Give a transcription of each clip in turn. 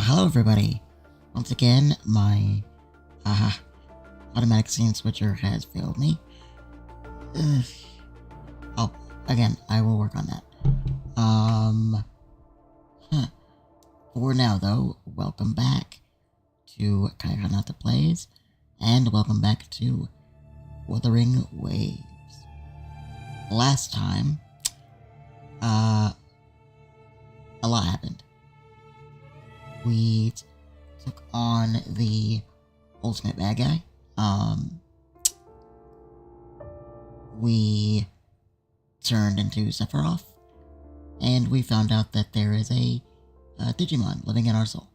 Hello everybody. Once again, my automatic scene switcher has failed me. Oh, again, I will work on that. For now though, welcome back to Kaihanata Plays, and welcome back to Wuthering Waves. Last time, a lot happened. We took on the ultimate bad guy. We turned into Sephiroth, and we found out that there is a Digimon living in our soul.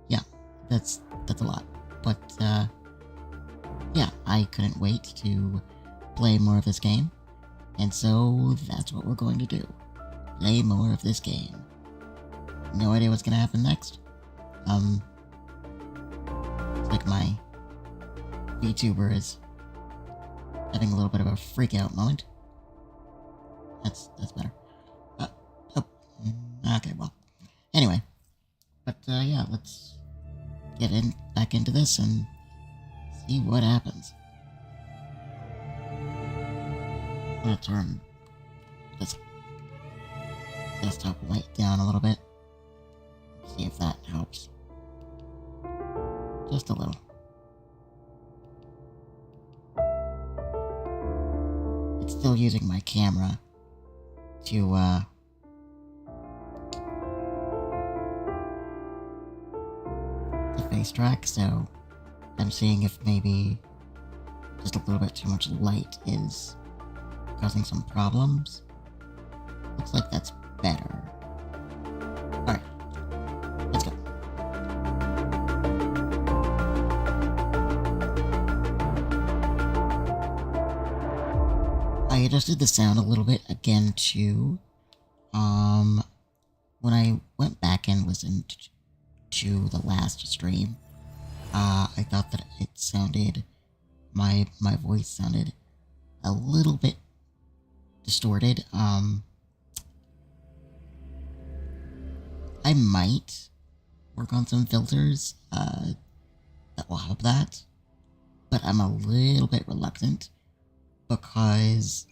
Yeah, that's a lot. But, yeah, I couldn't wait to play more of this game, and so that's what we're going to do. Play more of this game. No idea what's gonna happen next. It's like my VTuber is having a little bit of a freak out moment. That's better. Okay, well. Anyway. But, yeah, let's get back into this and see what happens. I'm gonna turn this desktop light down a little bit. See if that helps. Just a little. It's still using my camera to, face track, so I'm seeing if maybe just a little bit too much light is causing some problems. Looks like that's better. Alright, let's go. I adjusted the sound a little bit again too. When I went back and listened to the last stream, I thought that it sounded, my voice sounded a little bit distorted. I might work on some filters that will help that, but I'm a little bit reluctant because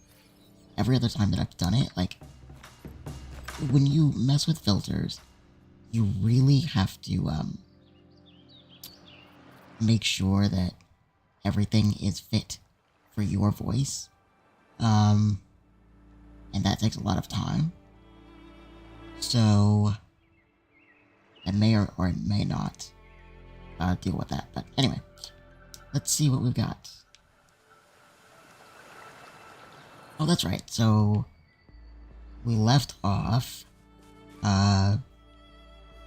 every other time that I've done it, like, when you mess with filters, you really have to make sure that everything is fit for your voice, and that takes a lot of time. So I may or it may not deal with that. But anyway, let's see what we've got. Oh, that's right. So we left off.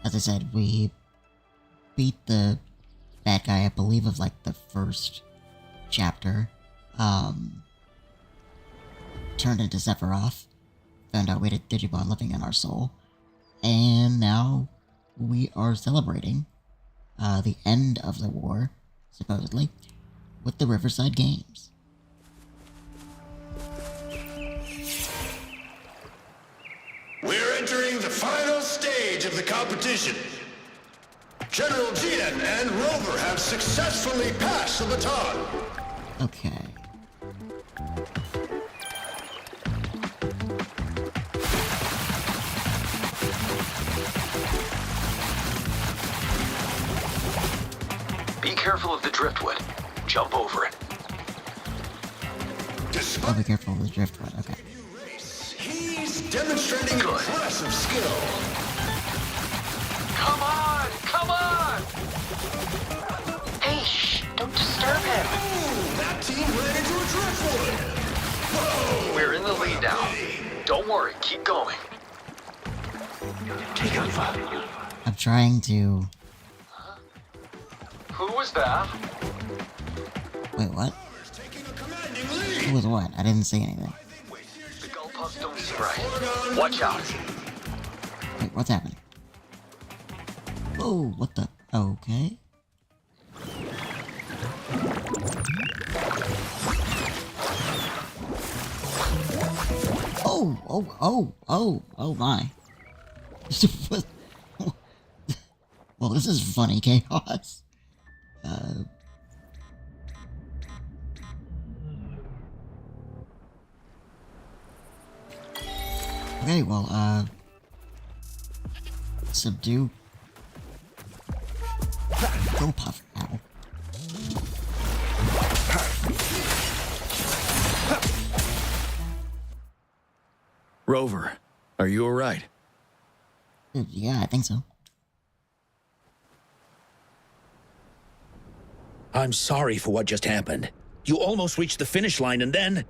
As I said, we beat the bad guy, I believe, of like the first chapter. Turned into Sephiroth. Found out we had a Digimon living in our soul. And now we are celebrating the end of the war, supposedly, with the Riverside Games. We're entering the final stage of the competition. General Jian and Rover have successfully passed the baton. Okay. Be careful of the driftwood. Jump over it. I'll be careful of the driftwood, okay. He's demonstrating impressive skill. Come on! Come on! Hey, shh! Don't disturb him. Ooh, that team ran into a driftwood. Whoa! We're in the lead now. Don't worry, keep going. Take over. I'm trying to... Who was that? Wait, what? Taking a commanding lead. Who was what? I didn't see anything. The gull puffs don't spray. Watch out. Wait, what's happening? Oh, what the... Okay. Oh my. Well, this is funny chaos. Okay, well, subdue. Go puff now. Rover, are you alright? Yeah, I think so. I'm sorry for what just happened. You almost reached the finish line and then...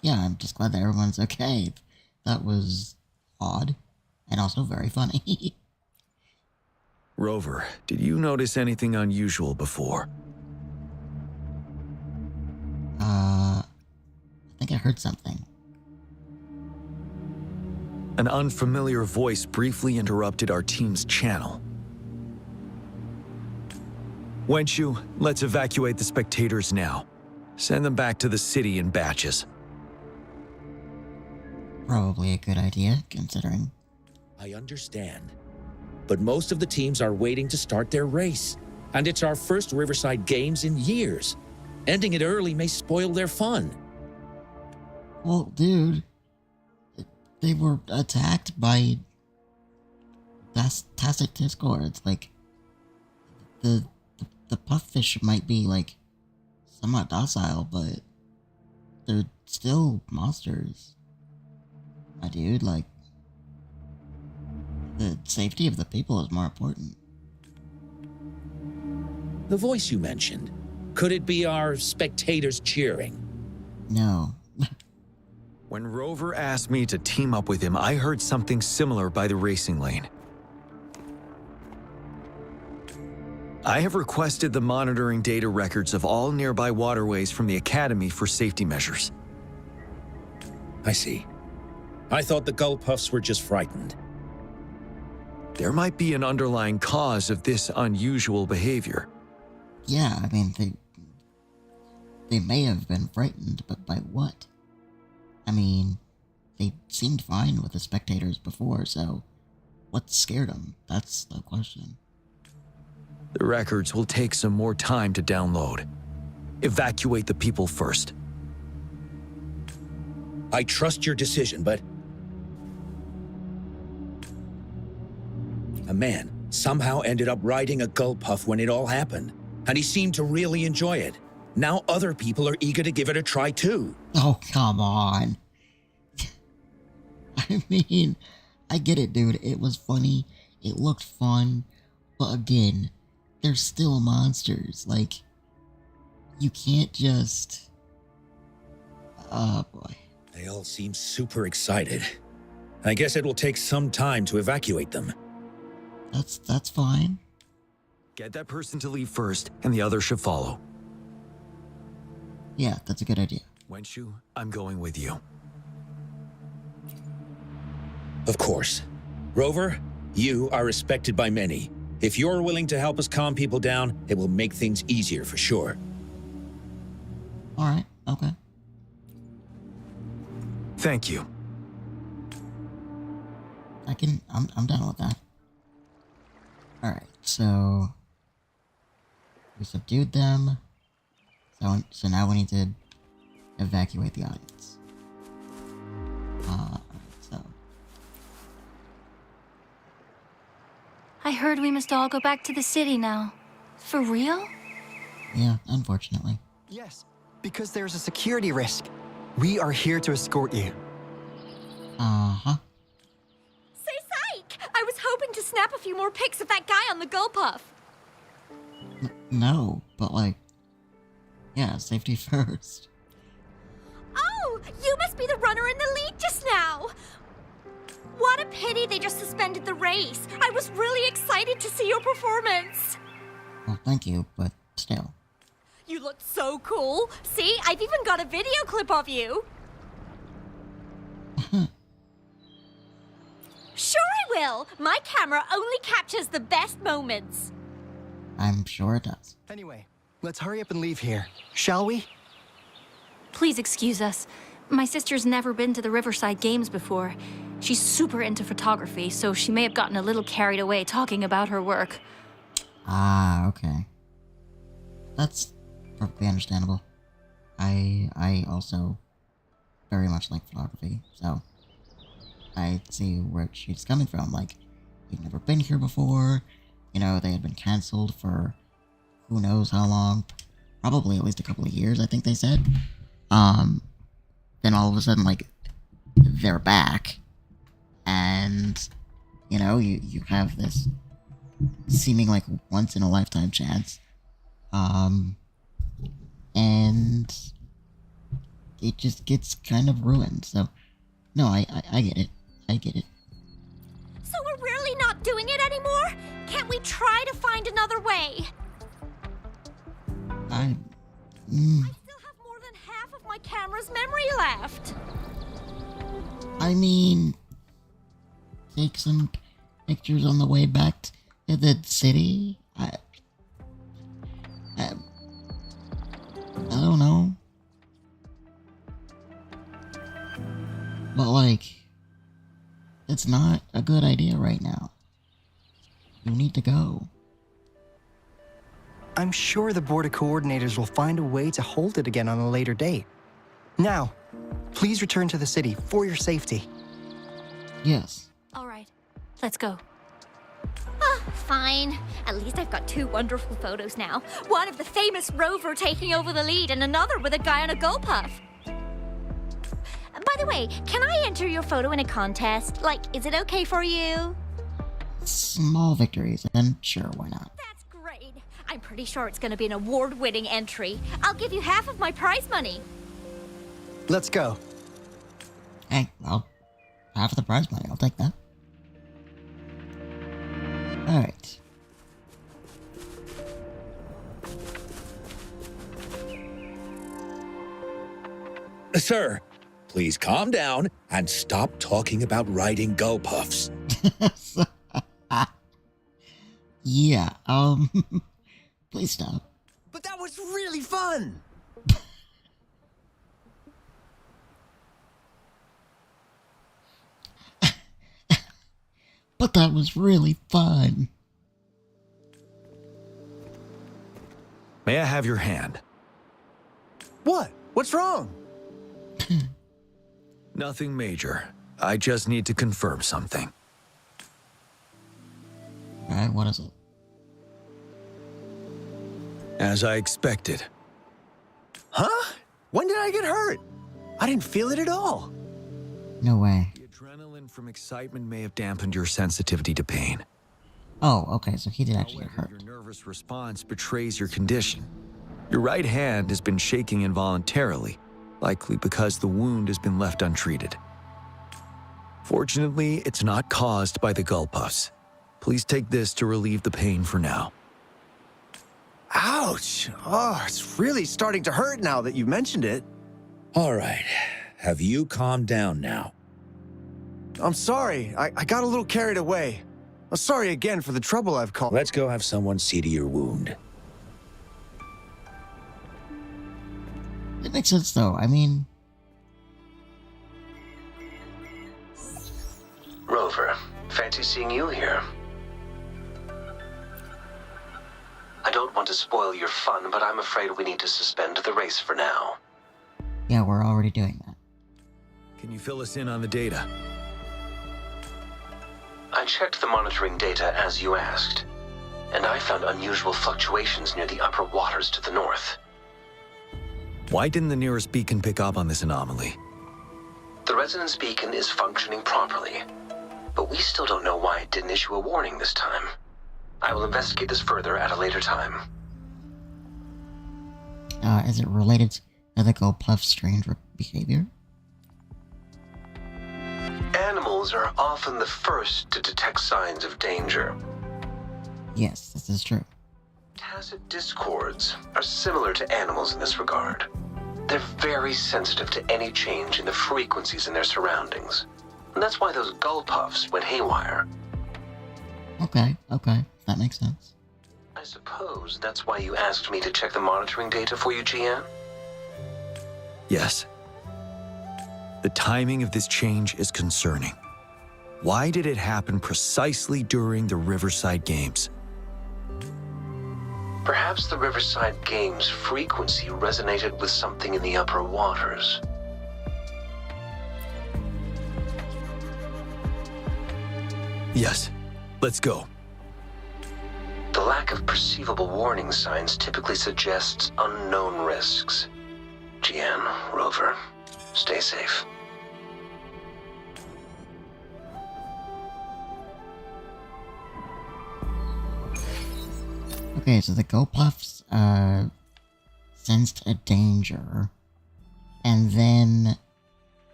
Yeah, I'm just glad that everyone's okay. That was odd and also very funny. Rover, did you notice anything unusual before? I think I heard something. An unfamiliar voice briefly interrupted our team's channel. Wenshu, let's evacuate the spectators now. Send them back to the city in batches. Probably a good idea, considering. I understand. But most of the teams are waiting to start their race. And it's our first Riverside Games in years. Ending it early may spoil their fun. Well, dude, they were attacked by Tacit Discords. Like, the puffish might be, like, somewhat docile, but they're still monsters. My dude, like, the safety of the people is more important. The voice you mentioned, could it be our spectators cheering? No. When Rover asked me to team up with him, I heard something similar by the racing lane. I have requested the monitoring data records of all nearby waterways from the Academy for safety measures. I see. I thought the gull puffs were just frightened. There might be an underlying cause of this unusual behavior. Yeah, I mean, they may have been frightened, but by what? I mean, they seemed fine with the spectators before, so what scared them? That's the question. The records will take some more time to download. Evacuate the people first. I trust your decision, but... A man somehow ended up riding a gull puff when it all happened, and he seemed to really enjoy it. Now other people are eager to give it a try too. Oh, come on. I mean, I get it, dude. It was funny. It looked fun. But again, they're still monsters. Like, you can't just... Oh, boy. They all seem super excited. I guess it will take some time to evacuate them. That's fine. Get that person to leave first, and the others should follow. Yeah, that's a good idea. Wenshu, I'm going with you. Of course. Rover, you are respected by many. If you're willing to help us calm people down, it will make things easier for sure. Alright, okay. Thank you. I'm done with that. Alright, so we subdued them. So now we need to evacuate the audience. So I heard we must all go back to the city now. For real? yeah, unfortunately. Yes, because there's a security risk. We are here to escort you. Uh-huh. Say, psych! I was hoping to snap a few more pics of that guy on the gull puff. No, but like, yeah, safety first. Oh, you must be the runner in the lead just now. What a pity they just suspended the race. I was really excited to see your performance. Well, thank you, but still. You looked so cool. See, I've even got a video clip of you. Sure I will. My camera only captures the best moments. I'm sure it does. Anyway, let's hurry up and leave here, shall we? Please excuse us. My sister's never been to the Riverside Games before. She's super into photography, so she may have gotten a little carried away talking about her work. Ah, okay. That's perfectly understandable. I also very much like photography, so I see where she's coming from. Like, you've never been here before, you know, they had been cancelled for who knows how long, probably at least a couple of years, I think they said. Then all of a sudden, like, they're back, and, you know, you have this seeming like once in a lifetime chance, and it just gets kind of ruined. So, no, I get it. I get it. So we're really not doing it anymore? Can't we try to find another way? I still have more than half of my camera's memory left. I mean, take some pictures on the way back to the city. I don't know. But, like, it's not a good idea right now. You need to go. I'm sure the board of coordinators will find a way to hold it again on a later date. Now, please return to the city for your safety. Yes. All right, let's go. Fine. At least I've got 2 wonderful photos now. One of the famous Rover taking over the lead and another with a guy on a Gulpuff. By the way, can I enter your photo in a contest? Like, is it okay for you? Small victories, and sure, why not? That's great. I'm pretty sure it's going to be an award-winning entry. I'll give you half of my prize money. Let's go. Hey, well, half of the prize money, I'll take that. Alright. Sir, please calm down and stop talking about riding Gulpuffs. Yeah, please stop. But that was really fun! But that was really fun. May I have your hand? What? What's wrong? Nothing major. I just need to confirm something. Alright, what is it? As I expected. Huh? When did I get hurt? I didn't feel it at all. No way. The adrenaline from excitement may have dampened your sensitivity to pain. Oh, okay, so he did actually get However, hurt. your nervous response betrays your condition. Your right hand has been shaking involuntarily, likely because the wound has been left untreated. Fortunately, it's not caused by the Gulpuffs. Please take this to relieve the pain for now. Ouch! Oh, it's really starting to hurt now that you mentioned it. All right. Have you calmed down now? I'm sorry. I got a little carried away. I'm sorry again for the trouble I've caused. Let's go have someone see to your wound. It makes sense, though. I mean... Rover, fancy seeing you here. I don't want to spoil your fun, but I'm afraid we need to suspend the race for now. Yeah, we're already doing that. Can you fill us in on the data? I checked the monitoring data as you asked, and I found unusual fluctuations near the upper waters to the north. Why didn't the nearest beacon pick up on this anomaly? The resonance beacon is functioning properly, but we still don't know why it didn't issue a warning this time. I will investigate this further at a later time. Is it related to the Gulpuff's strange behavior? Animals are often the first to detect signs of danger. Yes, this is true. Tacit discords are similar to animals in this regard. They're very sensitive to any change in the frequencies in their surroundings. And that's why those Gulpuffs went haywire. Okay, that makes sense. I suppose that's why you asked me to check the monitoring data for you, GN? Yes. The timing of this change is concerning. Why did it happen precisely during the Riverside Games? Perhaps the Riverside Games' frequency resonated with something in the upper waters. Yes. Let's go. The lack of perceivable warning signs typically suggests unknown risks. GN, Rover, stay safe. Okay, so the GoPuffs, sensed a danger, and then,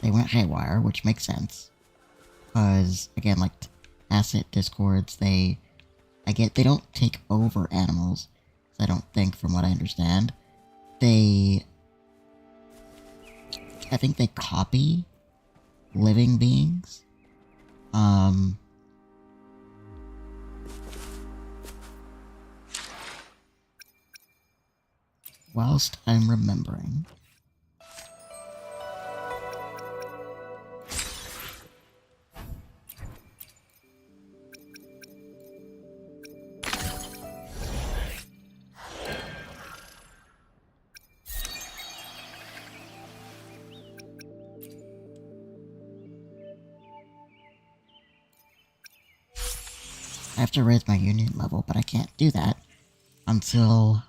they went haywire, which makes sense, because, again, like, asset discords, they don't take over animals, I don't think, from what I understand. I think they copy living beings, whilst I'm remembering. I have to raise my union level, but I can't do that until...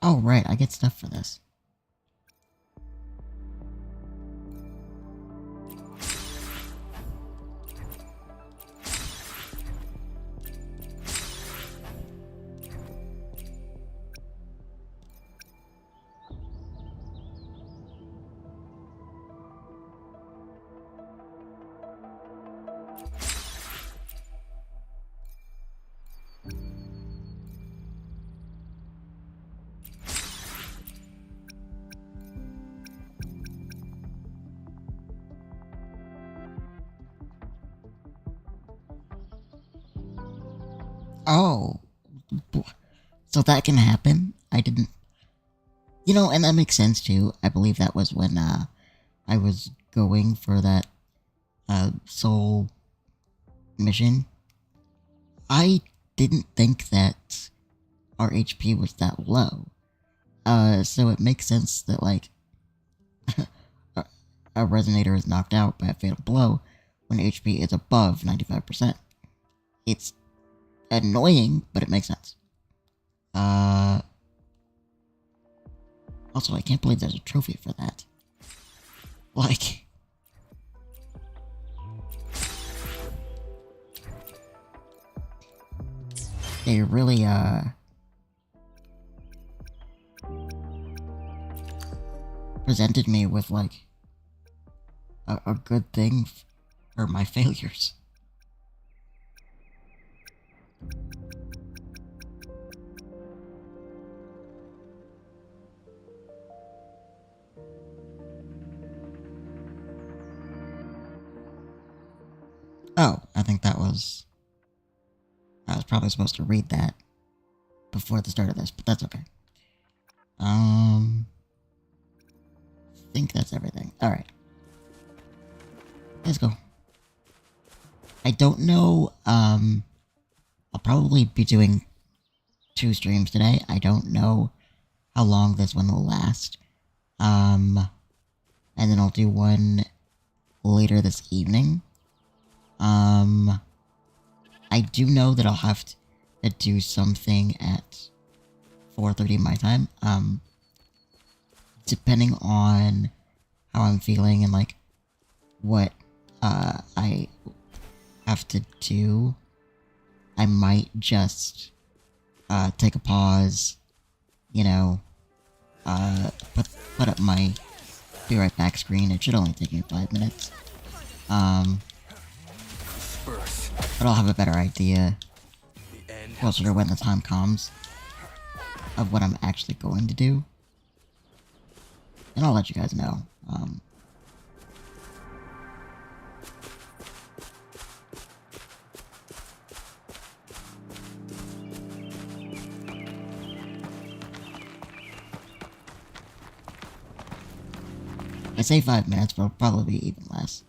Oh, right, I get stuff for this. Oh, so that can happen? I didn't... You know, and that makes sense too. I believe that was when, I was going for that, soul mission. I didn't think that our HP was that low. So it makes sense that, like, a resonator is knocked out by a fatal blow when HP is above 95%. It's annoying, but it makes sense. Also, I can't believe there's a trophy for that. Like... They really, presented me with, like, a good thing for my failures. Oh, I think that was... I was probably supposed to read that before the start of this, but that's okay. I think that's everything. Alright. Let's go. I don't know, I'll probably be doing 2 streams today. I don't know how long this one will last. And then I'll do one later this evening. I do know that I'll have to do something at 4:30 my time. Depending on how I'm feeling and like what I have to do, I might just take a pause, you know, put up my be right back screen. It should only take me 5 minutes. But I'll have a better idea closer to when the time comes of what I'm actually going to do. And I'll let you guys know. I say 5 minutes, but it'll probably be even less.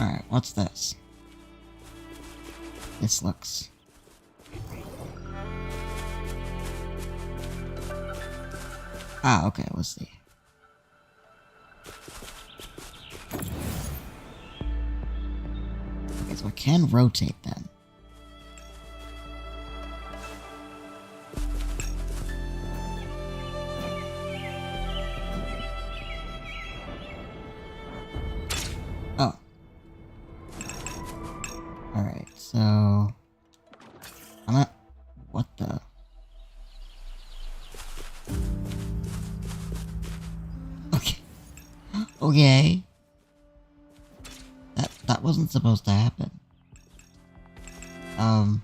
Alright, what's this? This looks... Ah, okay, let's see. Okay, so I can rotate them. Oh. Alright, so... I'm not... What the... Okay. Okay. That wasn't supposed to happen. Oh.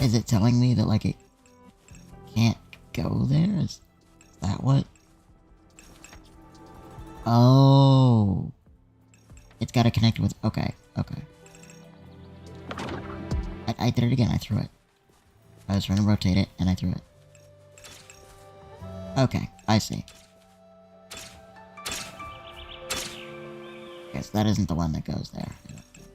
Is it telling me that, like, it can't go there? Is that what? Oh. It's gotta connect with... Okay, okay. I did it again, I threw it. I was trying to rotate it, and I threw it. Okay, I see. Guess that isn't the one that goes there. I don't think.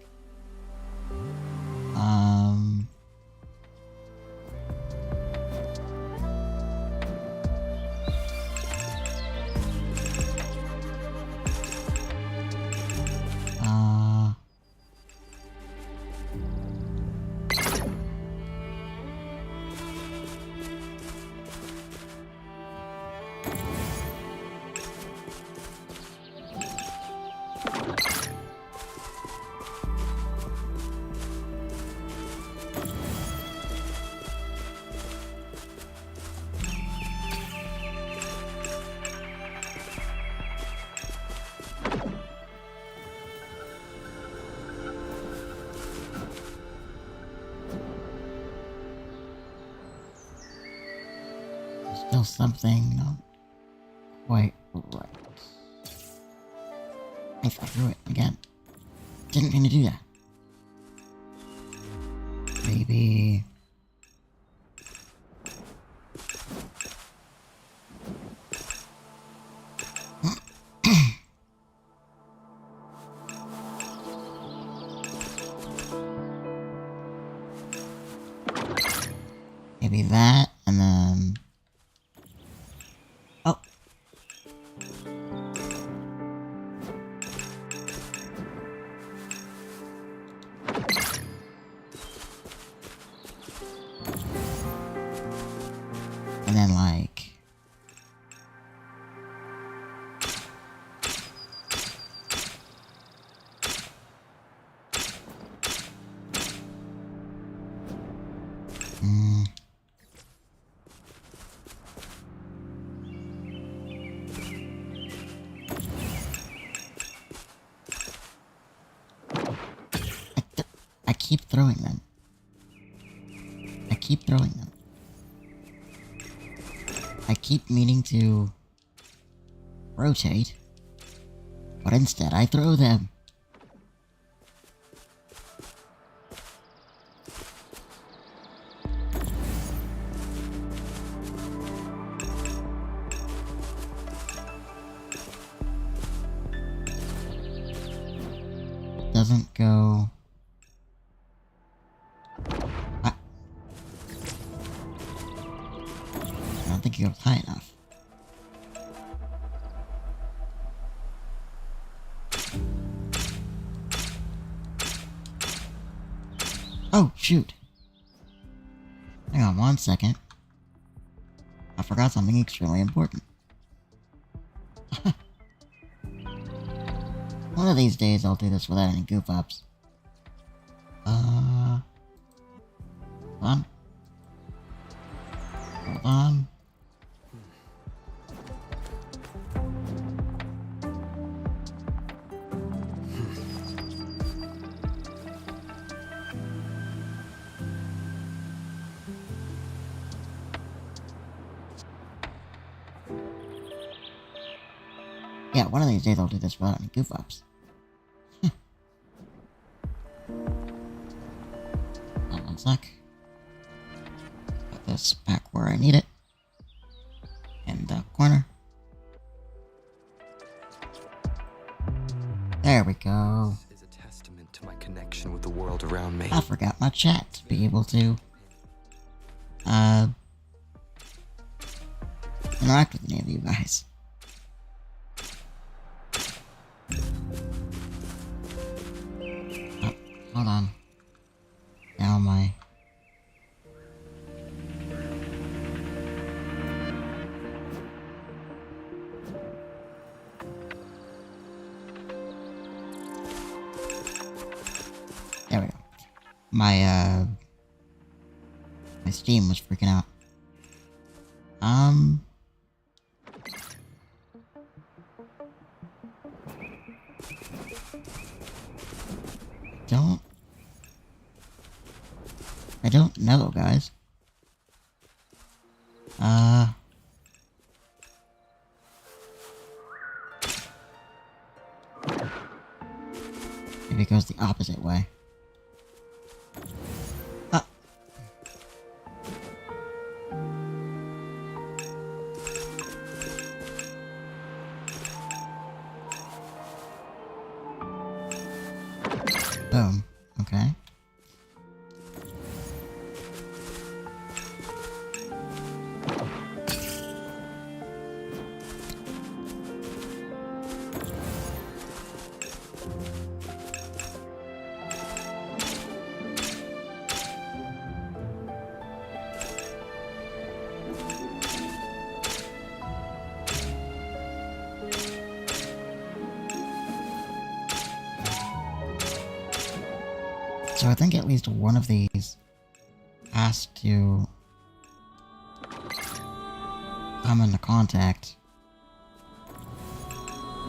Still something not quite right. I threw it again. Didn't mean to do that. Maybe... Maybe that, and then... Oh. And then, like... I keep throwing them. I keep throwing them. I keep meaning to rotate, but instead I throw them. Doesn't go... he goes high enough. Oh, shoot. Hang on 1 second. I forgot something extremely important. One of these days I'll do this without any goof-ups. Hold on. Hold on. Yeah, one of these days I'll do this without any goof-ups. Hold on 1 sec. Put this back where I need it. In the corner. There we go. Is a testament to my connection with the world around me. I forgot my chat to be able to interact with any of you guys. Oh, hold on. Now my there we go. My Steam was freaking out. I don't know, guys. Maybe it goes the opposite way. Boom. Okay. So I think at least one of these has to come into contact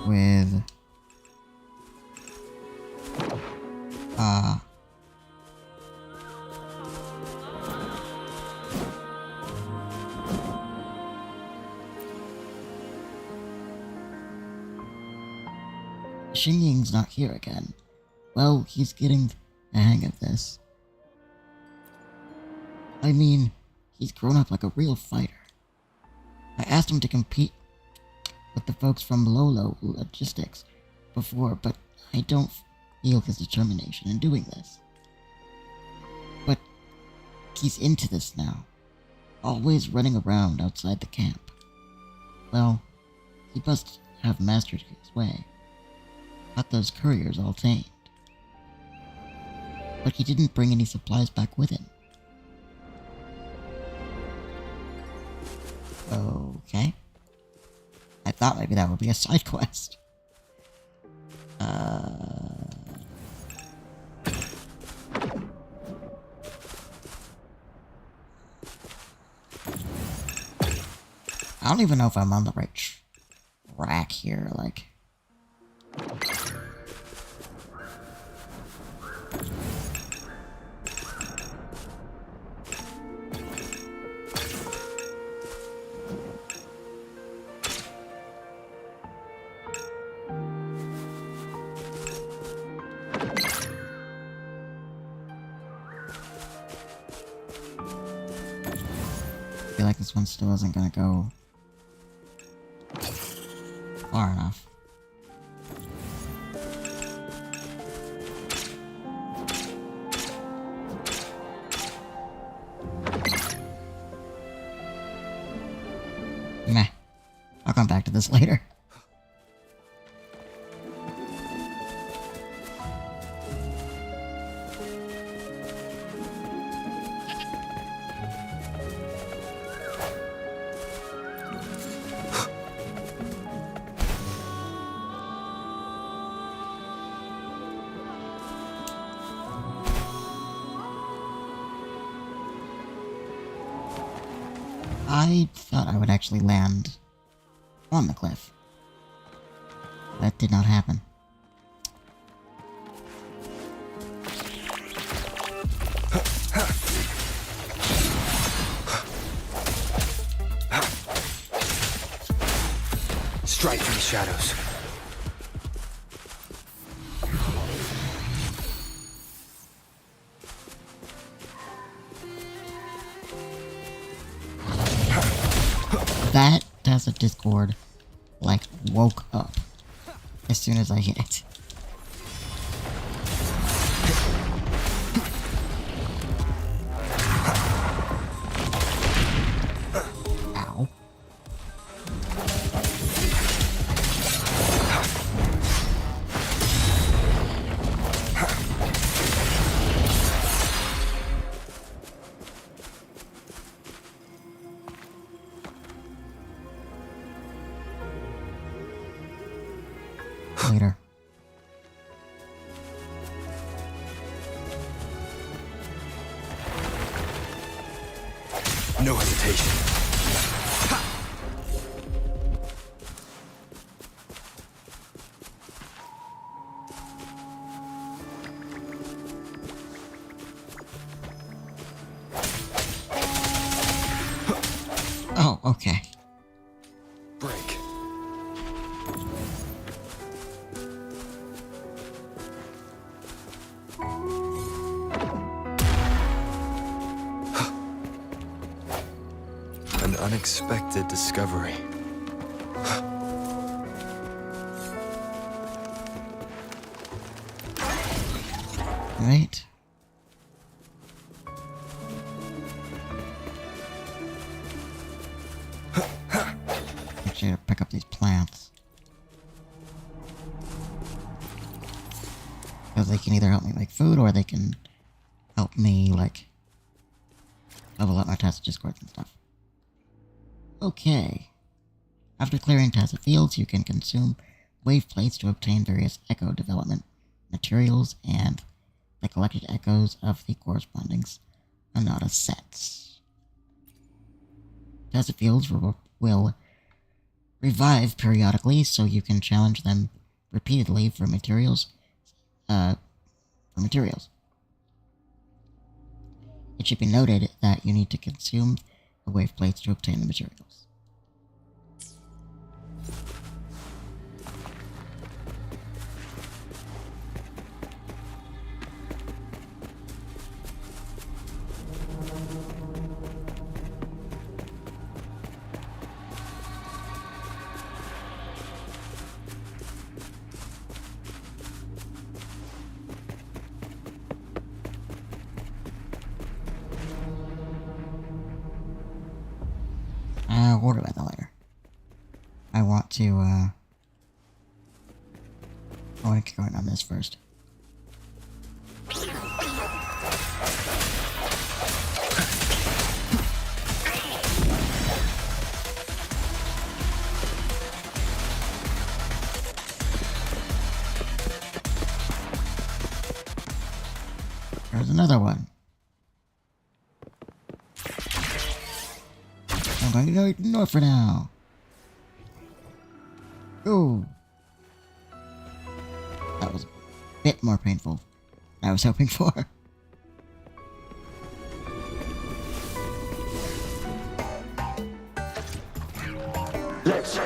with Xingying's not here again. Well, he's getting the hang of this. I mean, he's grown up like a real fighter. I asked him to compete with the folks from Lolo Logistics before, but I don't feel his determination in doing this. But he's into this now, always running around outside the camp. Well, he must have mastered his way. Got those couriers all tamed. But he didn't bring any supplies back with him. Okay. I thought maybe that would be a side quest. I don't even know if I'm on the right track here, like... I feel like this one still isn't gonna go far enough. back to this later. I thought I would actually land on the cliff. That did not happen. Strike from the shadows. That Tacit Discord, like, woke up as soon as I hit it. Ow. Later. No hesitation. Oh, okay. Break. An unexpected discovery. Right. Actually, to pick up these plants. Because they can either help me make food, or they can help me, like, level up my Tacit Discords and stuff. Okay. After clearing Tacit fields, you can consume wave plates to obtain various echo development materials and the collected echoes of the corresponding Anata sets. Tacit fields will revive periodically, so you can challenge them repeatedly for materials. It should be noted that you need to consume the wave plates to obtain the materials. I'll worry about that later. I want to get going on this first. There's another one. I'm going to go ignore for now. Ooh. That was a bit more painful than I was hoping for. Let's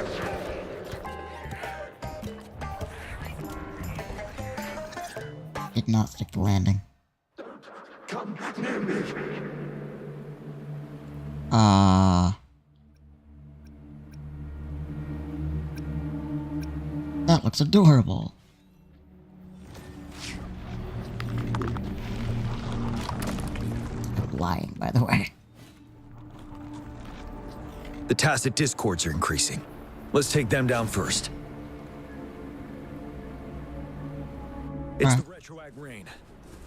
Did not stick to landing. come near me. That looks adorable. I'm lying, by the way. The Tacit Discords are increasing. Let's take them down first. It's the retroact rain.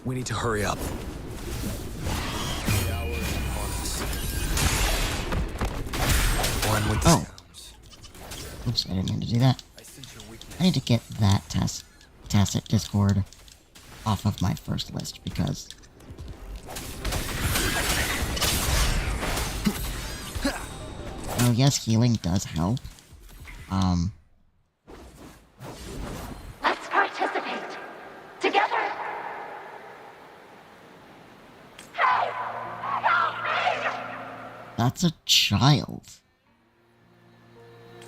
We need to hurry up. The hour is upon us. One with the sounds. Oops, I didn't mean to do that. I need to get that tacit discord off of my first list because oh yes, healing does help. Let's participate. Together. Hey! Help me! That's a child.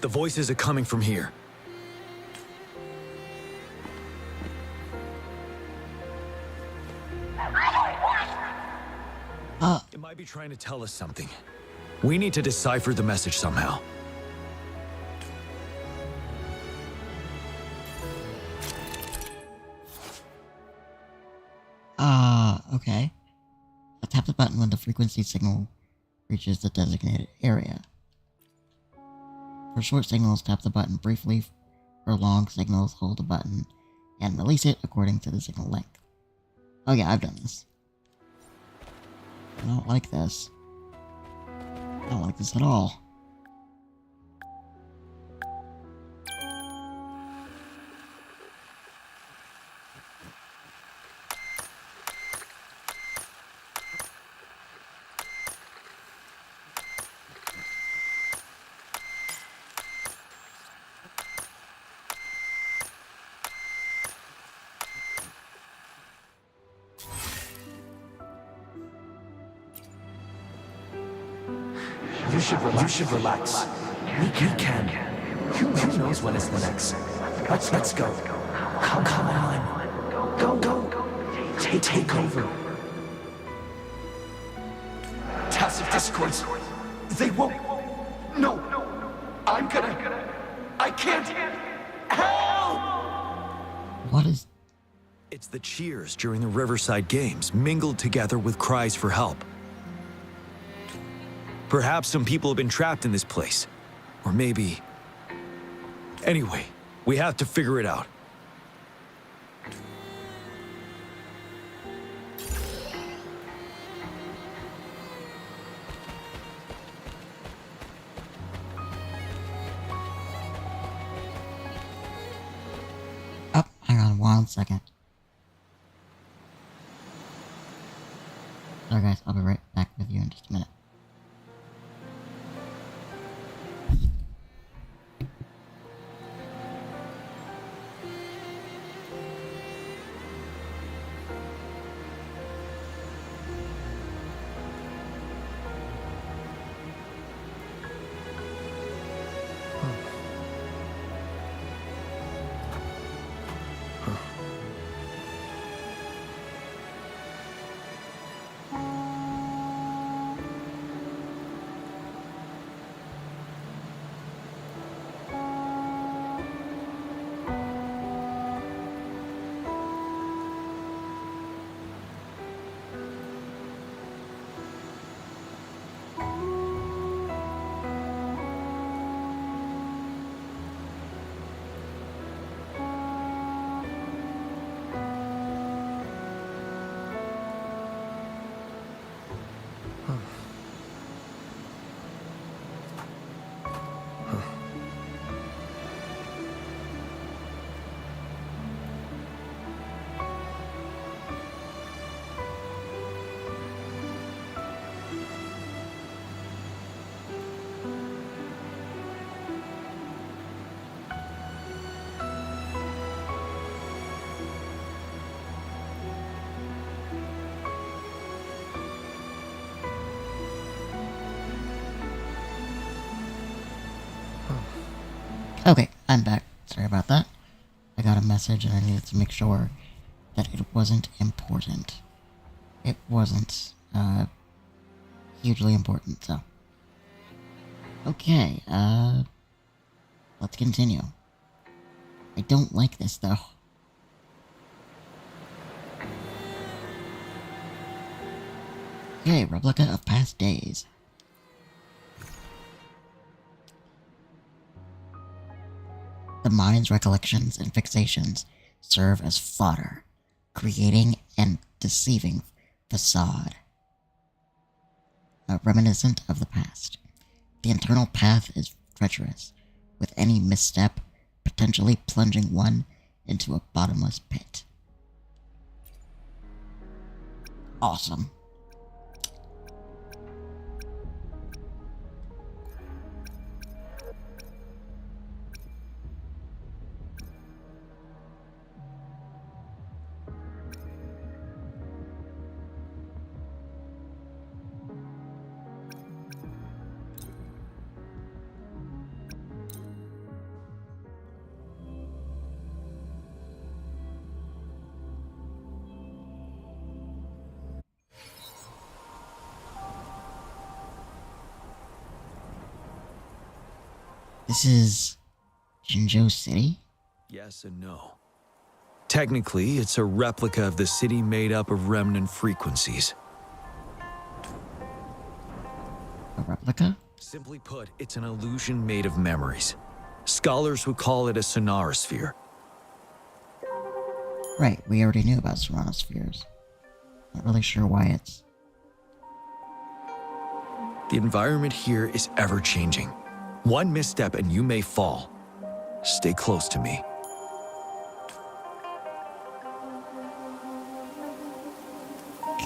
The voices are coming from here. It might be trying to tell us something. We need to decipher the message somehow. Okay. Tap the button when the frequency signal reaches the designated area. For short signals, tap the button briefly. For long signals, hold the button and release it according to the signal length. Oh yeah, I've done this. I don't like this. I don't like this at all. You should relax. We can. Who knows when it's the next? Let's go. Come on. Go. Take over. Tacit discords. They won't. No. I can't. Help! What is... It's the cheers during the Riverside Games, mingled together with cries for help. Perhaps some people have been trapped in this place. Or maybe... Anyway, we have to figure it out. Oh, hang on 1 second. Sorry guys, I'll be right back with you in just a minute. Okay, I'm back. Sorry about that. I got a message and I needed to make sure that it wasn't important. It wasn't, hugely important, so. Okay, let's continue. I don't like this, though. Okay, replica of past days. mind's recollections and fixations serve as fodder, creating and deceiving facade, reminiscent of the past. The internal path is treacherous, with any misstep potentially plunging one into a bottomless pit. Awesome. This is Jinzhou City? Yes and no. Technically, it's a replica of the city made up of remnant frequencies. A replica? Simply put, it's an illusion made of memories. Scholars would call it a sonorosphere. Right, we already knew about sonospheres. Not really sure why it's... The environment here is ever-changing. One misstep and you may fall. Stay close to me.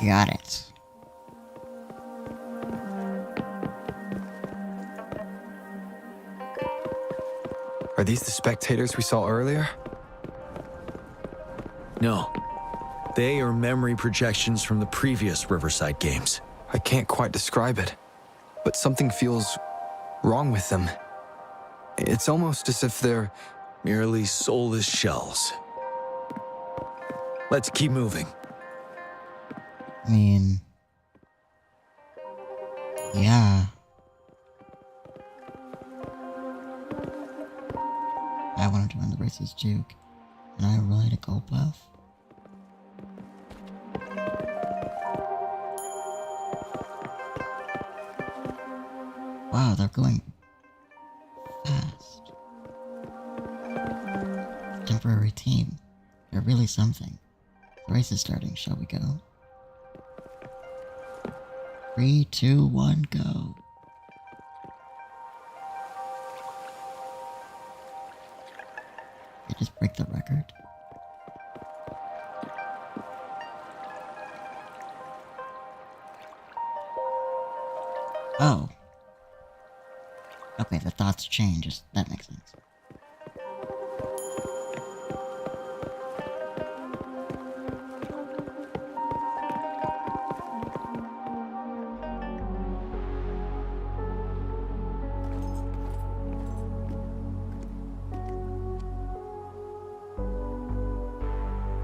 Got it. Are these the spectators we saw earlier? No. They are memory projections from the previous Riverside games. I can't quite describe it, but something feels wrong with them. It's almost as if they're merely soulless shells. Let's keep moving. I mean... yeah. I wanted to run the races too. Can I ride a gold buff? Wow, they're going fast. Temporary team. They're really something. The race is starting, shall we go? 3, 2, 1, go. They just break the record. Oh. Okay, the thoughts change. That makes sense.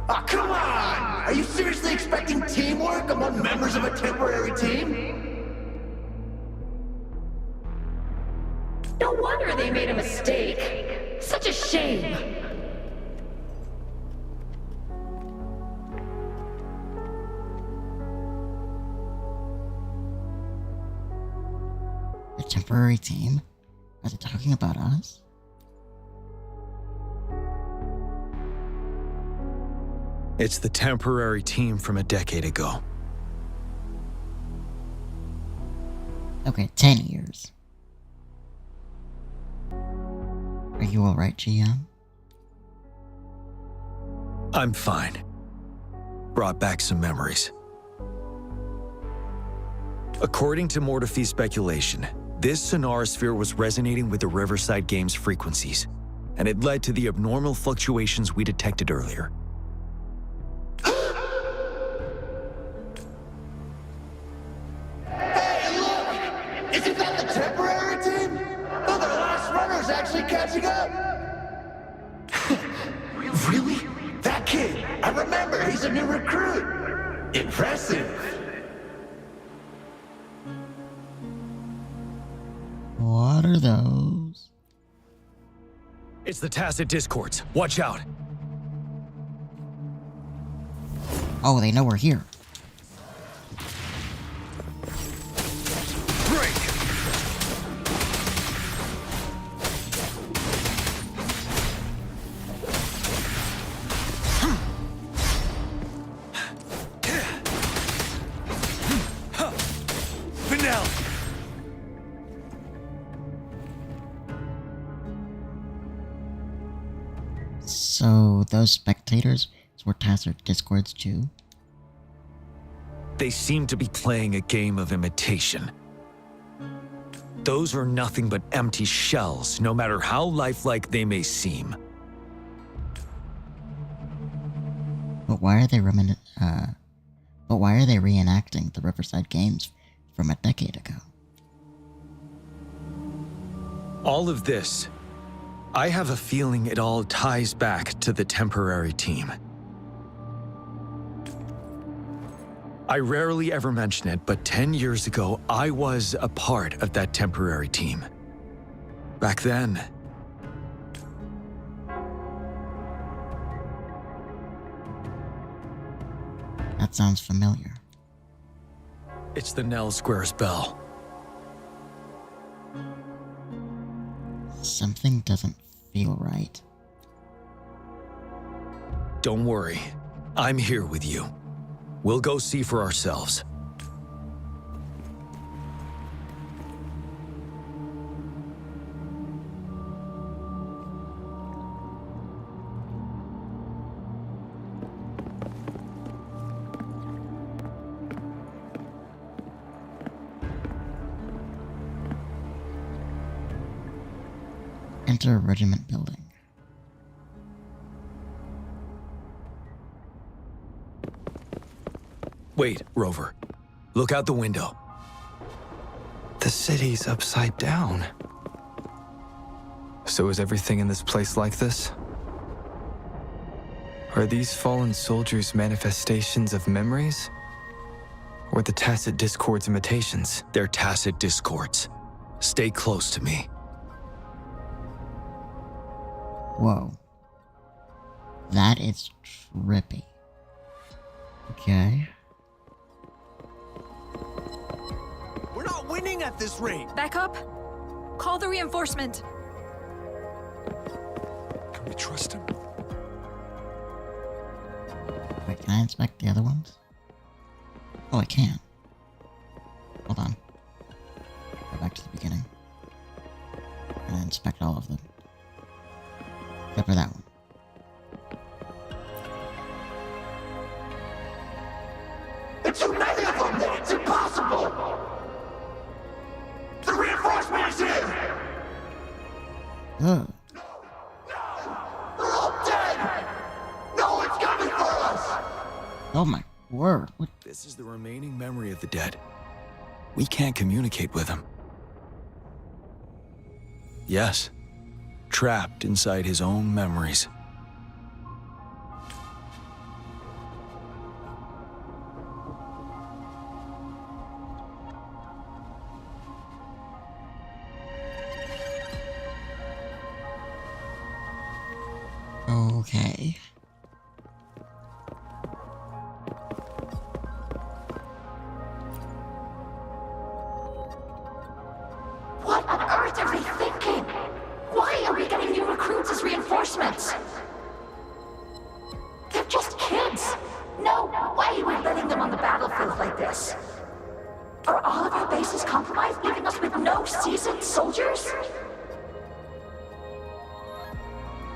Ah, come on! Are you seriously expecting teamwork among members of a temporary team? No wonder they made a mistake. Such a shame. A temporary team? Are they talking about us? It's the temporary team from a decade ago. Okay, 10 years. Are you alright, GM? I'm fine. Brought back some memories. According to Mortefi's speculation, this sonorosphere was resonating with the Riverside Games frequencies, and it led to the abnormal fluctuations we detected earlier. Hey, look! Isn't that the temporary team? Oh, the last runner's actually catching up! Really? That kid! I remember, he's a new recruit! Impressive! What are those? It's the tacit discords. Watch out. Oh, they know we're here. Break! So those spectators were Tacit Discords too? They seem to be playing a game of imitation. Those are nothing but empty shells, no matter how lifelike they may seem. But why are they reenacting the Riverside Games from a decade ago? All of this, I have a feeling it all ties back to the temporary team. I rarely ever mention it, but 10 years ago, I was a part of that temporary team. Back then, that sounds familiar. it's the Nell Squares bell. Something doesn't feel right. Don't worry, I'm here with you. We'll go see for ourselves. Enter a regiment building. Wait, Rover. Look out the window. The city's upside down. So is everything in this place like this? Are these fallen soldiers manifestations of memories? Or the Tacit Discords imitations? They're Tacit Discords. Stay close to me. Whoa. That is trippy. Okay. We're not winning at this rate. Back up. Call the reinforcement. Can we trust him? Wait, can I inspect the other ones? Oh, I can. Hold on. Go back to the beginning. And inspect all of them. Except for that one. It's too many of them! It's impossible! The reinforcement is here! Ugh. They're all dead! No one's coming for us! Oh my word. What? This is the remaining memory of the dead. We can't communicate with him. Yes. Trapped inside his own memories. Okay. What on earth are they thinking? Why are we getting new recruits as reinforcements? They're just kids. No way we're letting them on the battlefield like this. Are all of our bases compromised, leaving us with no seasoned soldiers?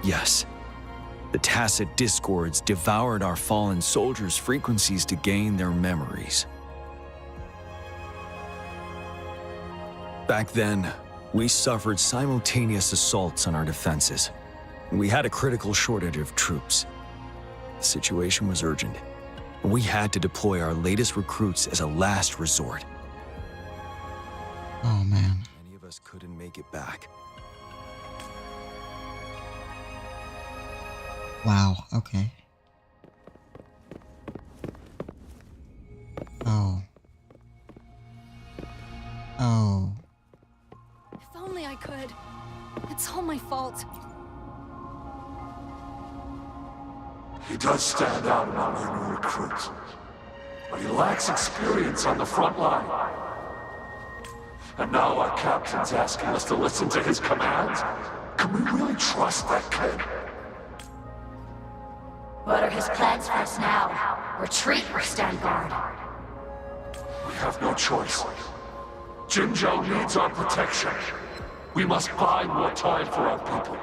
Yes. The Tacit Discords devoured our fallen soldiers' frequencies to gain their memories. Back then, we suffered simultaneous assaults on our defenses. We had a critical shortage of troops. The situation was urgent. We had to deploy our latest recruits as a last resort. Oh man. Many of us couldn't make it back. Wow, okay. Oh. Oh. If only I could. It's all my fault. He does stand out among your new recruits, but he lacks experience on the front line. And now our captain's asking us to listen to his commands? Can we really trust that kid? What are his plans for us now? Retreat or stand guard? We have no choice. Jinzhou needs our protection. We must buy more time for our people.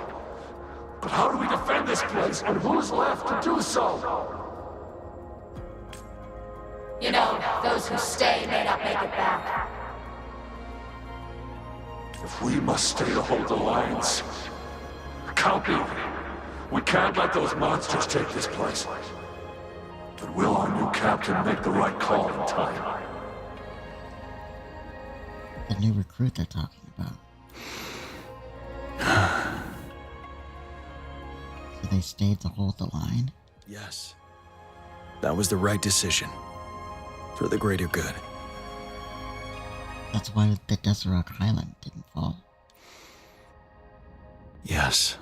But how do we defend this place, and who's left to do so? You know, those who stay may not make it back. If we must stay to hold the lines, count me. We can't let those monsters take this place. But will our new captain make the right call in time? The new recruit they're talking about. So they stayed to hold the line? Yes. That was the right decision. For the greater good. That's why the Deseret Highland didn't fall. Yes.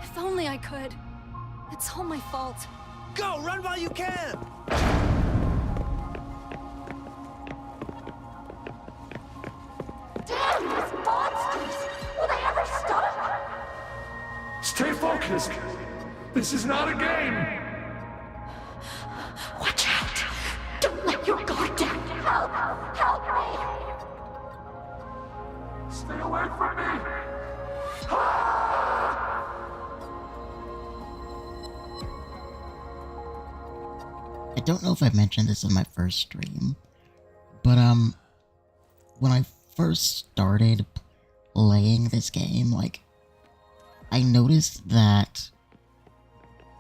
If only I could. It's all my fault. Go! Run while you can! Damn these monsters! Will they ever stop? Stay focused. This is not a game. Watch out! Don't let your guard down! Help! Help me! Stay away from me. I don't know if I mentioned this in my first stream, but when I first started playing this game, like, I noticed that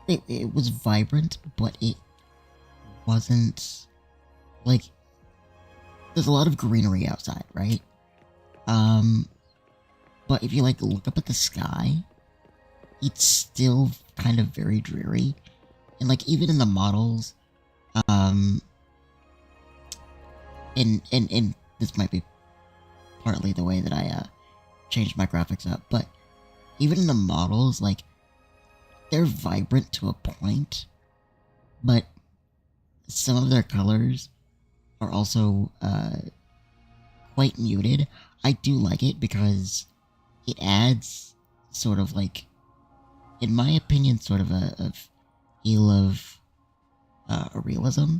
it was vibrant, but it wasn't, like, there's a lot of greenery outside, right? But if you, like, look up at the sky, it's still kind of very dreary. And, like, even in the models, and this might be partly the way that I, changed my graphics up, but even in the models, like, they're vibrant to a point, but some of their colors are also, quite muted. I do like it because it adds sort of like, in my opinion, sort of a feel of a realism.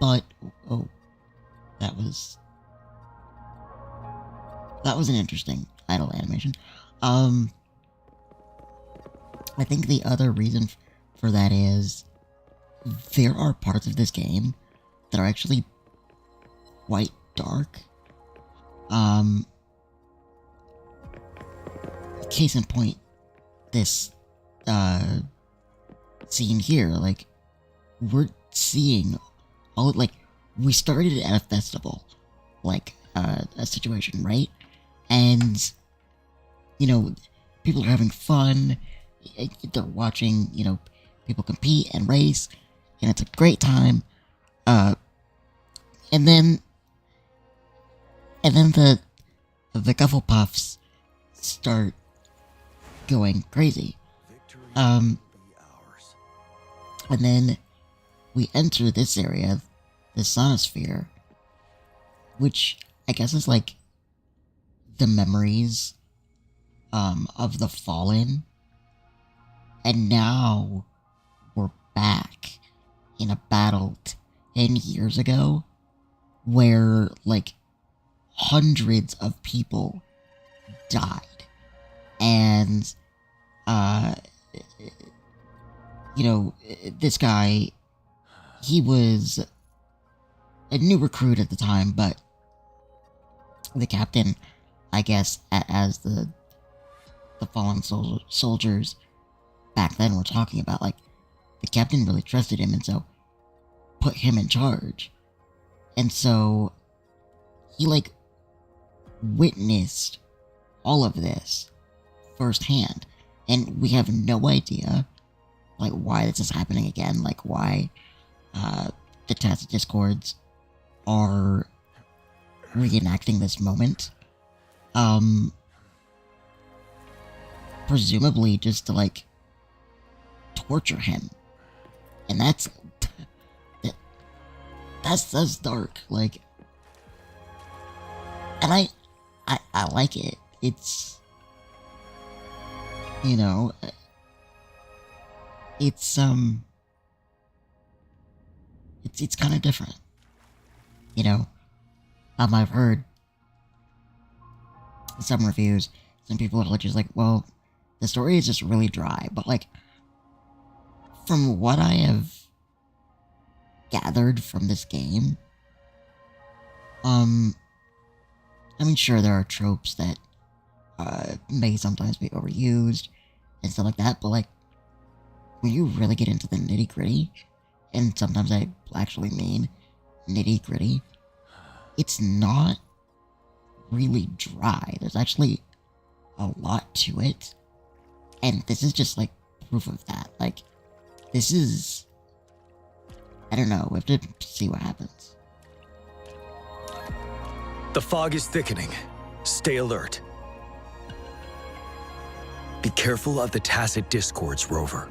But oh, that was an interesting idle animation. I think the other reason for that is there are parts of this game that are actually quite dark. Case in point, this scene here, like, we're seeing all, like, we started at a festival, like, a situation, right? And, you know, people are having fun, they're watching, you know, people compete and race, and it's a great time, and then the Gufflepuffs start going crazy. And then we enter this area, the Sonosphere, which I guess is like the memories of the Fallen. And now we're back in a battle 10 years ago where, like, hundreds of people died. And, you know, this guy, he was a new recruit at the time, but the captain, I guess, as the fallen soldiers back then were talking about, like, the captain really trusted him, and so put him in charge. And so he, like, witnessed all of this firsthand, and we have no idea, like, why this is happening again, like, why the Tacit Discords are reenacting this moment. Presumably just to, like, torture him. And that's dark, like, and I like it. It's, you know, it's kind of different, you know. I've heard some reviews, some people are just like, well, the story is just really dry, but like, from what I have gathered from this game, I mean, sure, there are tropes that may sometimes be overused and stuff like that, but like, when you really get into the nitty gritty, and sometimes I actually mean nitty gritty, it's not really dry. There's actually a lot to it, and this is just like proof of that. Like, this is, I don't know, we have to see what happens. The fog is thickening. Stay alert. Be careful of the tacit discords, Rover.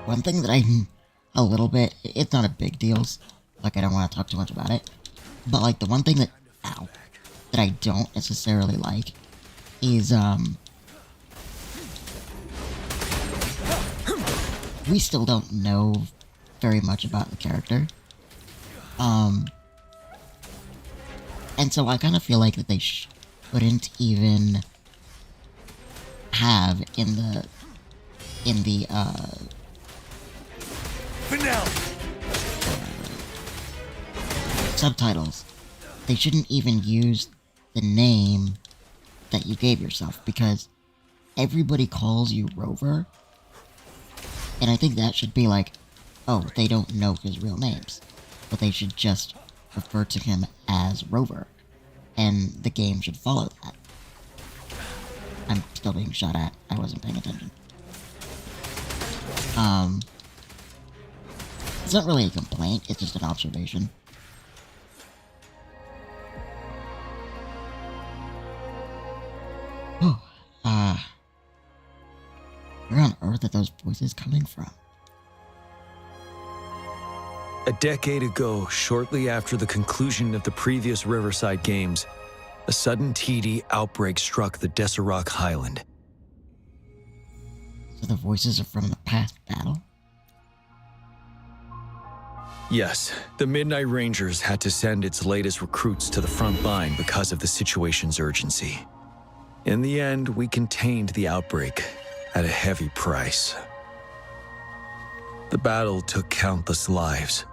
One thing that I'm a little bit, it's not a big deal, like I don't want to talk too much about it, but like the one thing that, that I don't necessarily like is, we still don't know very much about the character. And so I kind of feel like that they shouldn't even have in the subtitles, they shouldn't even use the name that you gave yourself, because everybody calls you Rover, and I think that should be like, oh, they don't know his real names, but they should just refer to him as Rover, and the game should follow that. I'm still being shot at. I wasn't paying attention. It's not really a complaint, it's just an observation. Oh, where on earth are those voices coming from? A decade ago, shortly after the conclusion of the previous Riverside Games, a sudden TD outbreak struck the Deserac Highland. So the voices are from the past battle? Yes, the Midnight Rangers had to send its latest recruits to the front line because of the situation's urgency. In the end, we contained the outbreak at a heavy price. The battle took countless lives.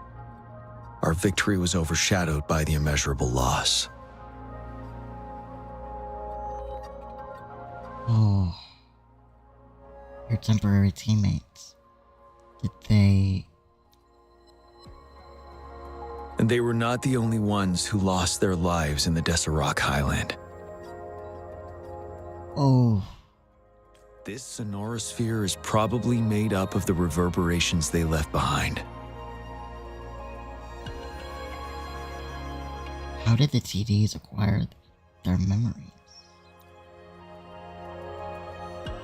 Our victory was overshadowed by the immeasurable loss. Oh. Your temporary teammates. Did they... And they were not the only ones who lost their lives in the Deserac Highland. Oh. This sonorosphere is probably made up of the reverberations they left behind. How did the TDs acquire their memories?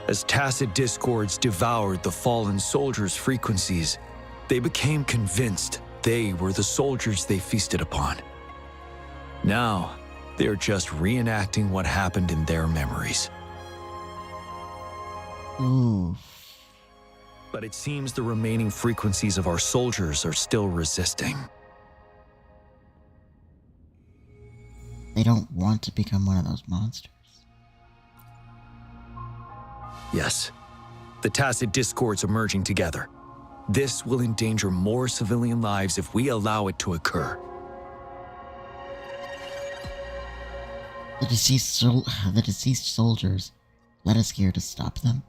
As tacit discords devoured the fallen soldiers' frequencies, they became convinced they were the soldiers they feasted upon. Now, they're just reenacting what happened in their memories. Ooh. But it seems the remaining frequencies of our soldiers are still resisting. They don't want to become one of those monsters. Yes, the tacit discords are merging together. This will endanger more civilian lives if we allow it to occur. The deceased soldiers led us here to stop them?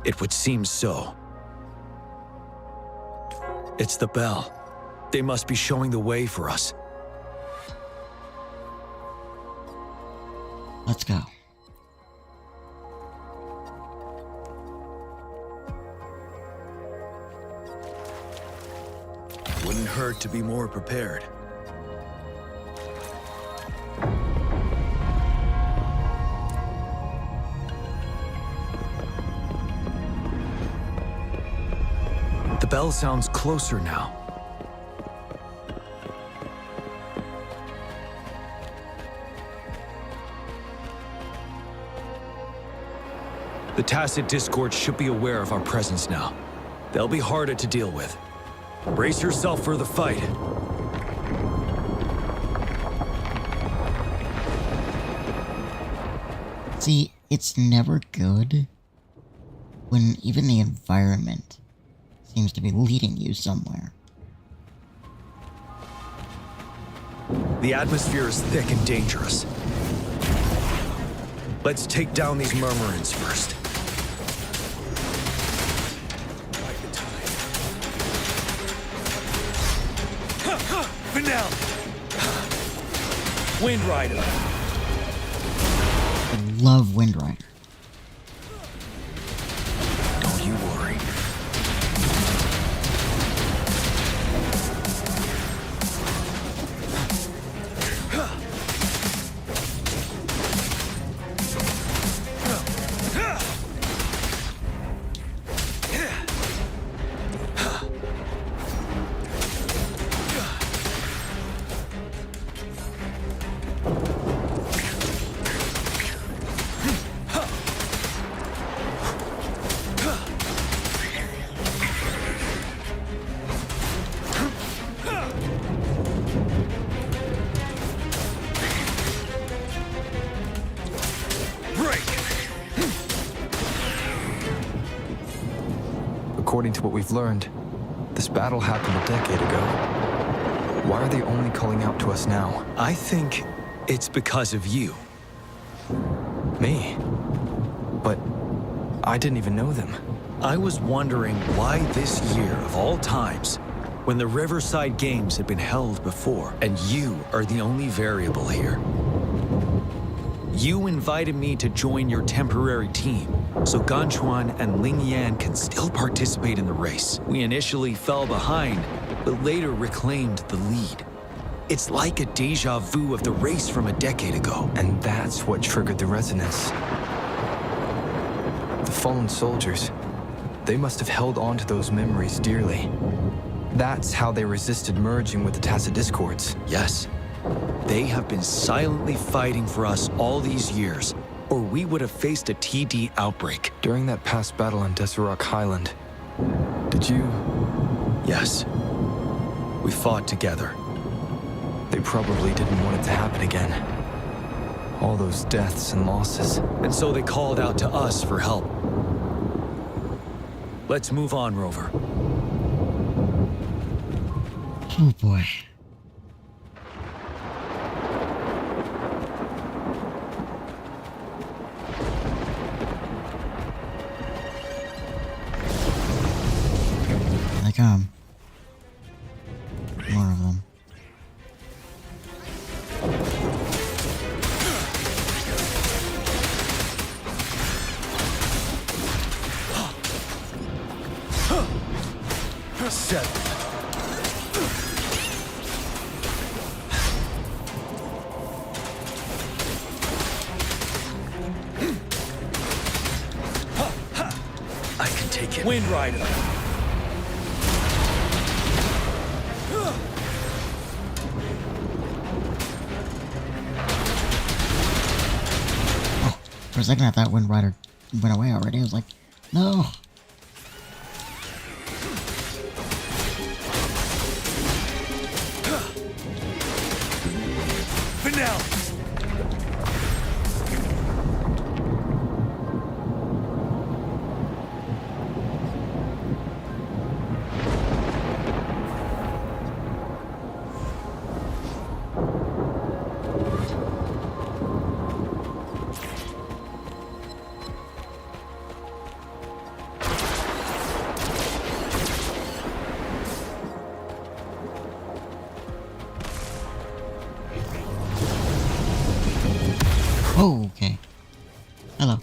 It would seem so. It's the bell. They must be showing the way for us. Let's go. Wouldn't hurt to be more prepared. The bell sounds closer now. The tacit discord should be aware of our presence now. They'll be harder to deal with. Brace yourself for the fight. See, it's never good when even the environment seems to be leading you somewhere. The atmosphere is thick and dangerous. Let's take down these murmurins first. Finale! Wind Rider! I love Wind Rider. Don't you worry. According to what we've learned, this battle happened a decade ago. Why are they only calling out to us now? I think it's because of you. Me? But I didn't even know them. I was wondering why this year of all times, when the Riverside Games had been held before, and you are the only variable here. You invited me to join your temporary team, so Ganchuan and Ling Yan can still participate in the race. We initially fell behind, but later reclaimed the lead. It's like a deja vu of the race from a decade ago. And that's what triggered the resonance. The fallen soldiers, they must have held on to those memories dearly. That's how they resisted merging with the Tacit Discords. Yes. They have been silently fighting for us all these years, or we would have faced a TD outbreak. During that past battle on Deserock Highland, did you... Yes. We fought together. They probably didn't want it to happen again. All those deaths and losses. And so they called out to us for help. Let's move on, Rover. Oh boy. They come. More of them. Set. I can take it. Wind Rider. Oh, for a second I thought Wind Rider went away already. I was like, no. Finale. Oh, okay. Hello.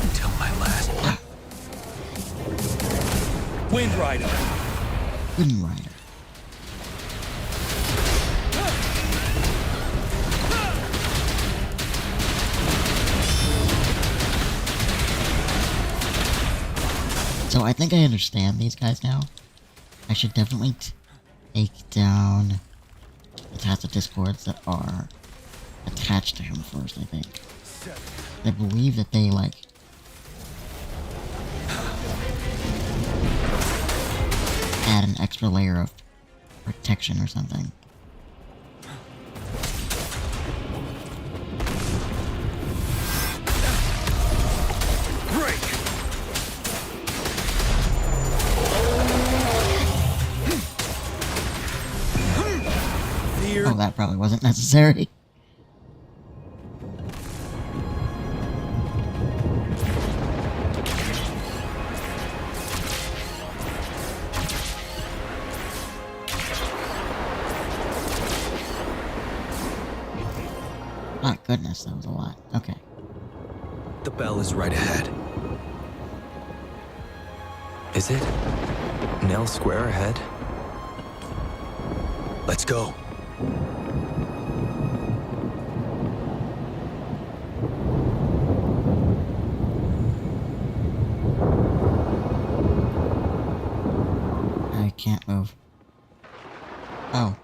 Until my last. Wind Rider. Wind Rider. So I think I understand these guys now. I should definitely take down the tacit discords that are attached to him first, I think. I believe that they, like, add an extra layer of protection or something. Oh, that probably wasn't necessary. My goodness, that was a lot. Okay. The bell is right ahead. Is it? Nell Square ahead? Let's go. I can't move. Oh.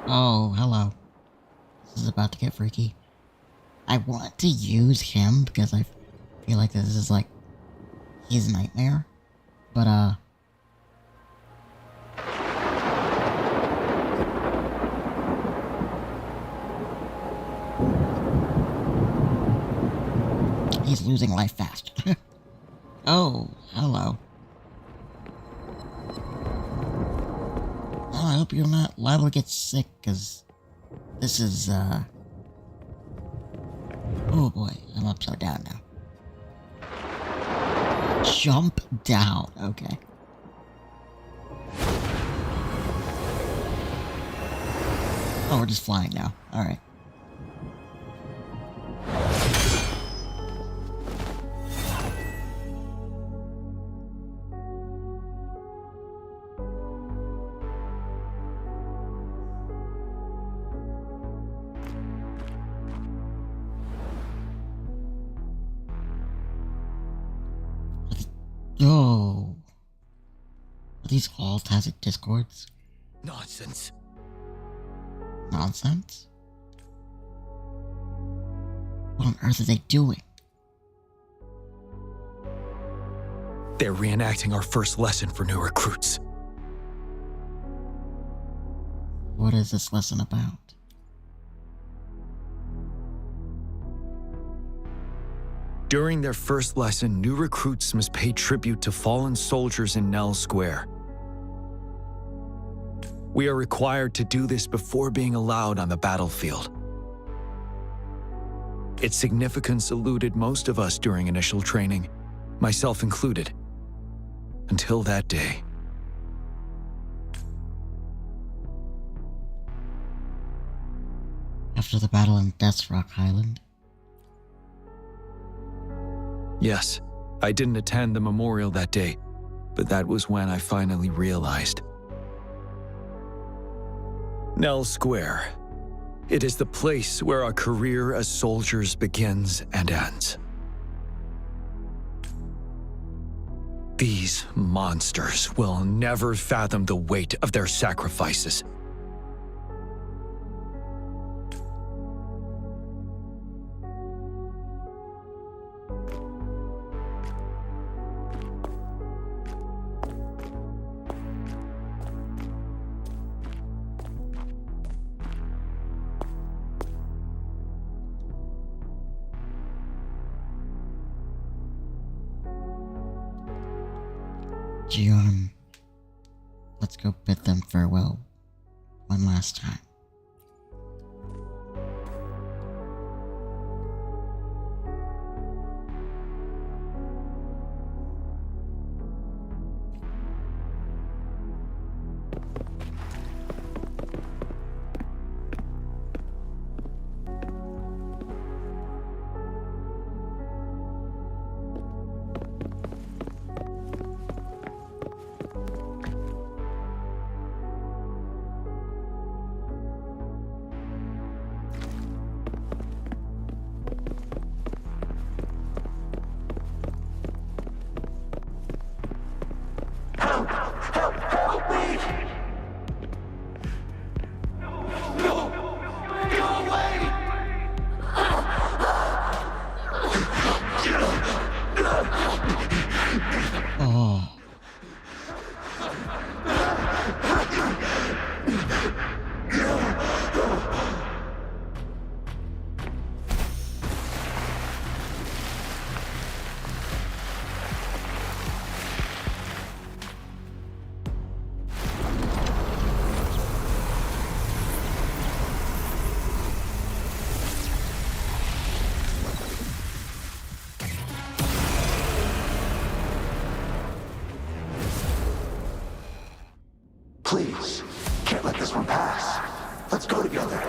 Oh, hello. This is about to get freaky. I want to use him because I feel like this is like his nightmare. But, he's losing life fast. Oh, hello. Oh, I hope you're not liable to get sick, because this is, oh boy, I'm upside down now. Jump down, okay. Oh, we're just flying now, alright. Oh. Are these all tacit discords? Nonsense. Nonsense? What on earth are they doing? They're reenacting our first lesson for new recruits. What is this lesson about? During their first lesson, new recruits must pay tribute to fallen soldiers in Nell Square. We are required to do this before being allowed on the battlefield. Its significance eluded most of us during initial training, myself included, until that day. After the battle in Death's Rock Highland? Yes, I didn't attend the memorial that day, but that was when I finally realized. Nell Square. It is the place where our career as soldiers begins and ends. These monsters will never fathom the weight of their sacrifices. Gion, let's go bid them farewell one last time. Please, can't let this one pass. Let's go together.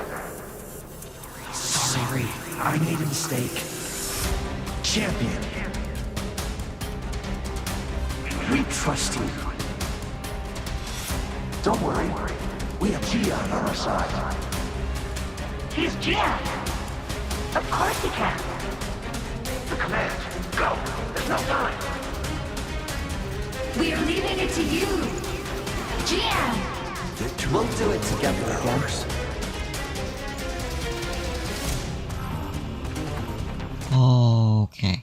Sorry, I made a mistake. Champion. We trust you. Don't worry. We have Gian on our side. He's Gian. Of course he can. The command. Go. There's no time. We are leaving it to you, Gian. We'll do it together again. Okay.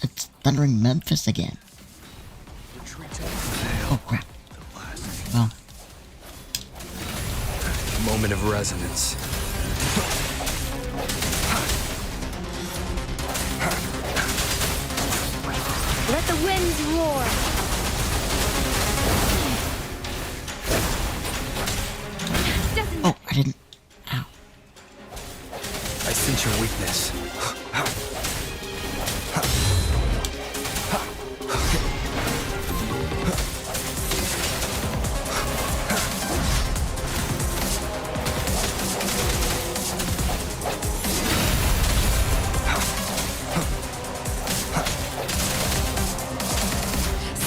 It's thundering Memphis again. Oh crap. Well. Moment of resonance. Let the winds roar. Oh, I didn't. Ow. I sense your weakness.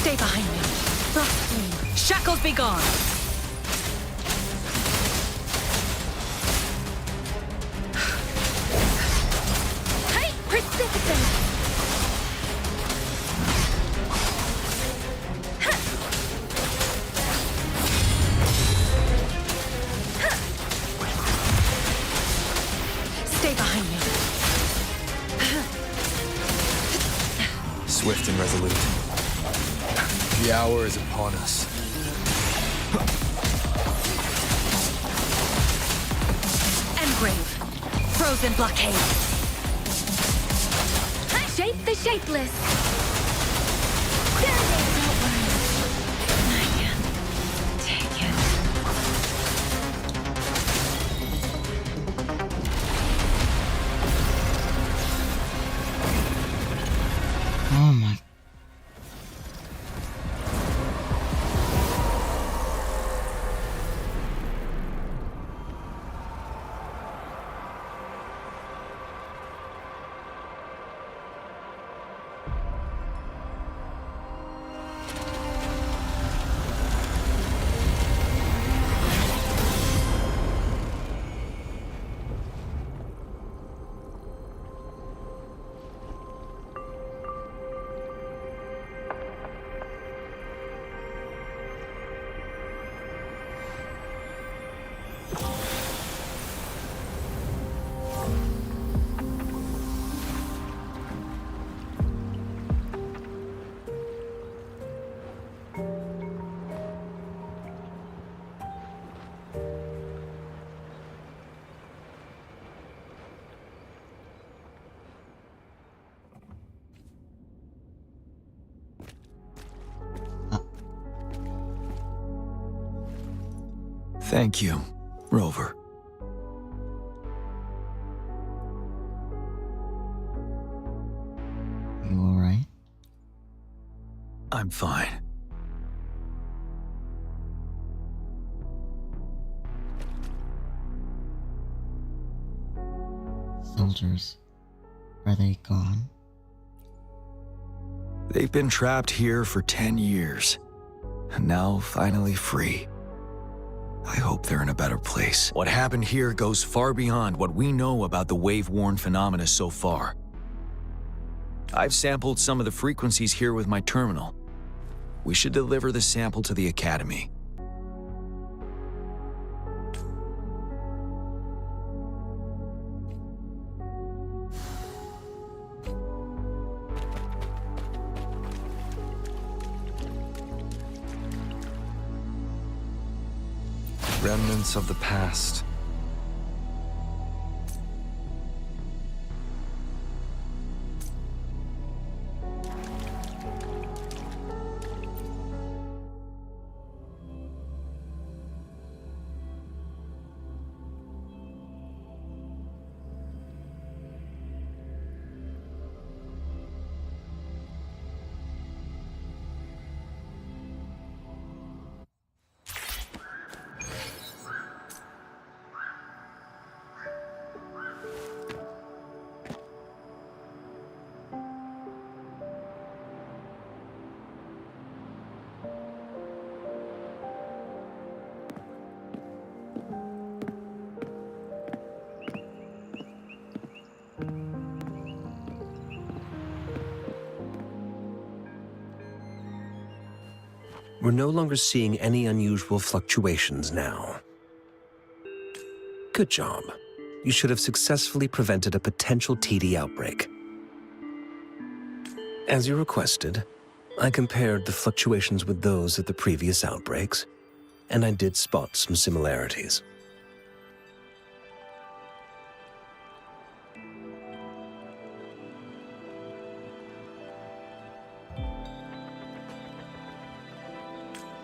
Stay behind me. Frostflame. Shackles be gone. Hey, precipitous. Stay behind me. Swift and resolute. The hour is upon us. Engrave. Frozen blockade. Shape the shapeless. There it is. Don't worry. I can take it. Oh my. Thank you, Rover. You alright? I'm fine. Soldiers. Are they gone? They've been trapped here for 10 years, and now finally free. I hope they're in a better place. What happened here goes far beyond what we know about the wave-worn phenomena so far. I've sampled some of the frequencies here with my terminal. We should deliver the sample to the Academy. Remnants of the past. we're no longer seeing any unusual fluctuations now. Good job. You should have successfully prevented a potential TD outbreak. As you requested, I compared the fluctuations with those of the previous outbreaks, and I did spot some similarities.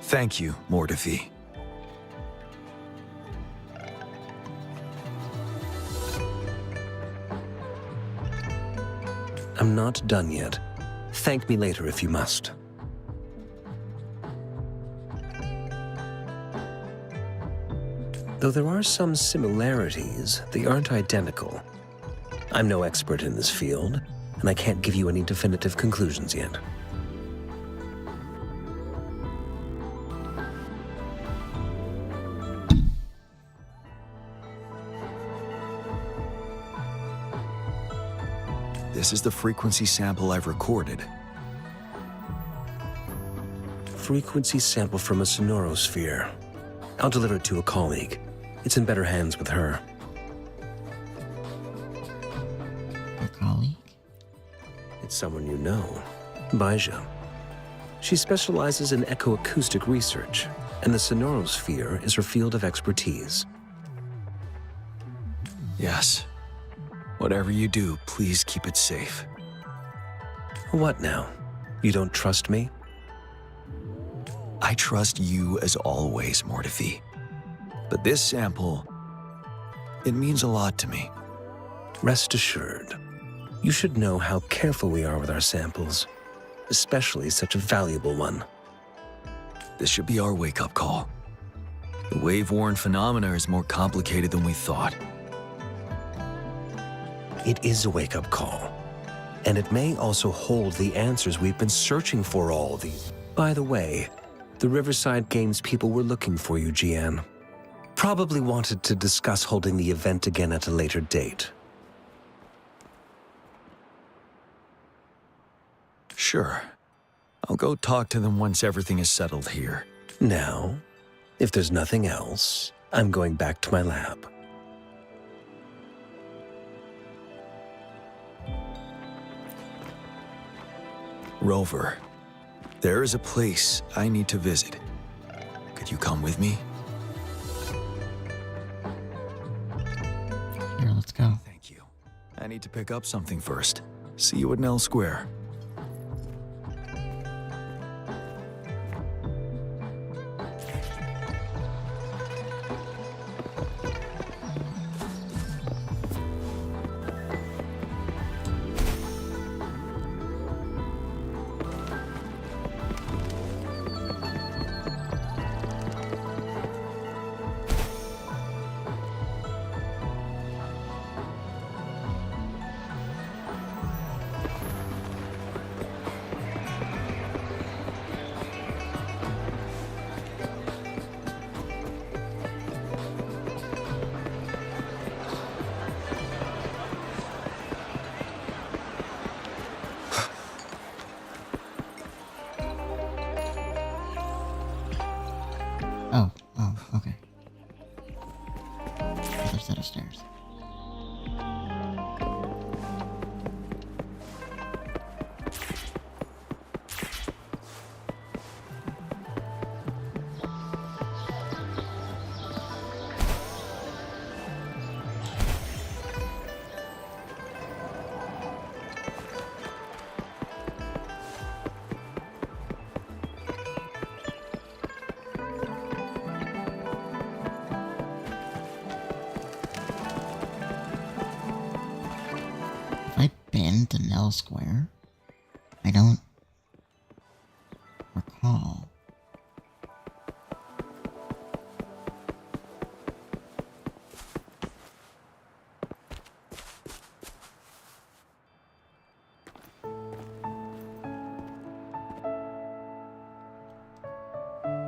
Thank you, Mortefi. I'm not done yet. Thank me later if you must. Though there are some similarities, they aren't identical. I'm no expert in this field, and I can't give you any definitive conclusions yet. This is the frequency sample I've recorded. Frequency sample from a sonorosphere. I'll deliver it to a colleague. It's in better hands with her. A colleague? It's someone you know, Baija. She specializes in echoacoustic research, and the sonorosphere is her field of expertise. Yes. Whatever you do, please keep it safe. What now? You don't trust me? I trust you as always, Mortefi. But this sample, it means a lot to me. Rest assured. You should know how careful we are with our samples, especially such a valuable one. This should be our wake-up call. The wave-worn phenomena is more complicated than we thought. It is a wake-up call, and it may also hold the answers we've been searching for all these. By the way, the Riverside Games people were looking for you, Jian. Probably wanted to discuss holding the event again at a later date. Sure. I'll go talk to them once everything is settled here. Now, if there's nothing else, I'm going back to my lab. Rover, there is a place I need to visit. Could you come with me? Here, let's go. Thank you. I need to pick up something first. See you at Nell Square. Oh, okay. Other set of stairs. To Nell Square? I don't recall.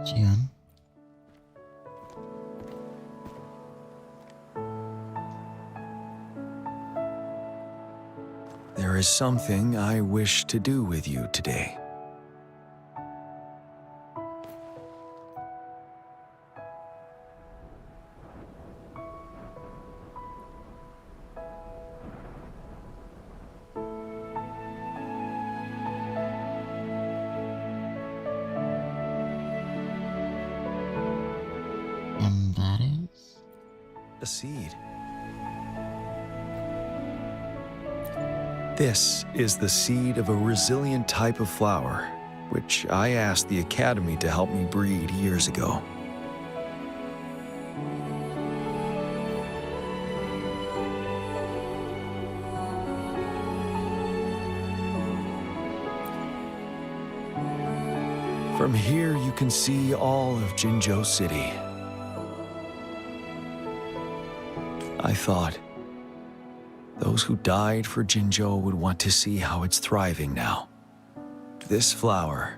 Jian? There is something I wish to do with you today. a seed. This is the seed of a resilient type of flower, which I asked the Academy to help me breed years ago. From here, you can see all of Jinzhou City. I thought those who died for Jinzhou would want to see how it's thriving now. This flower,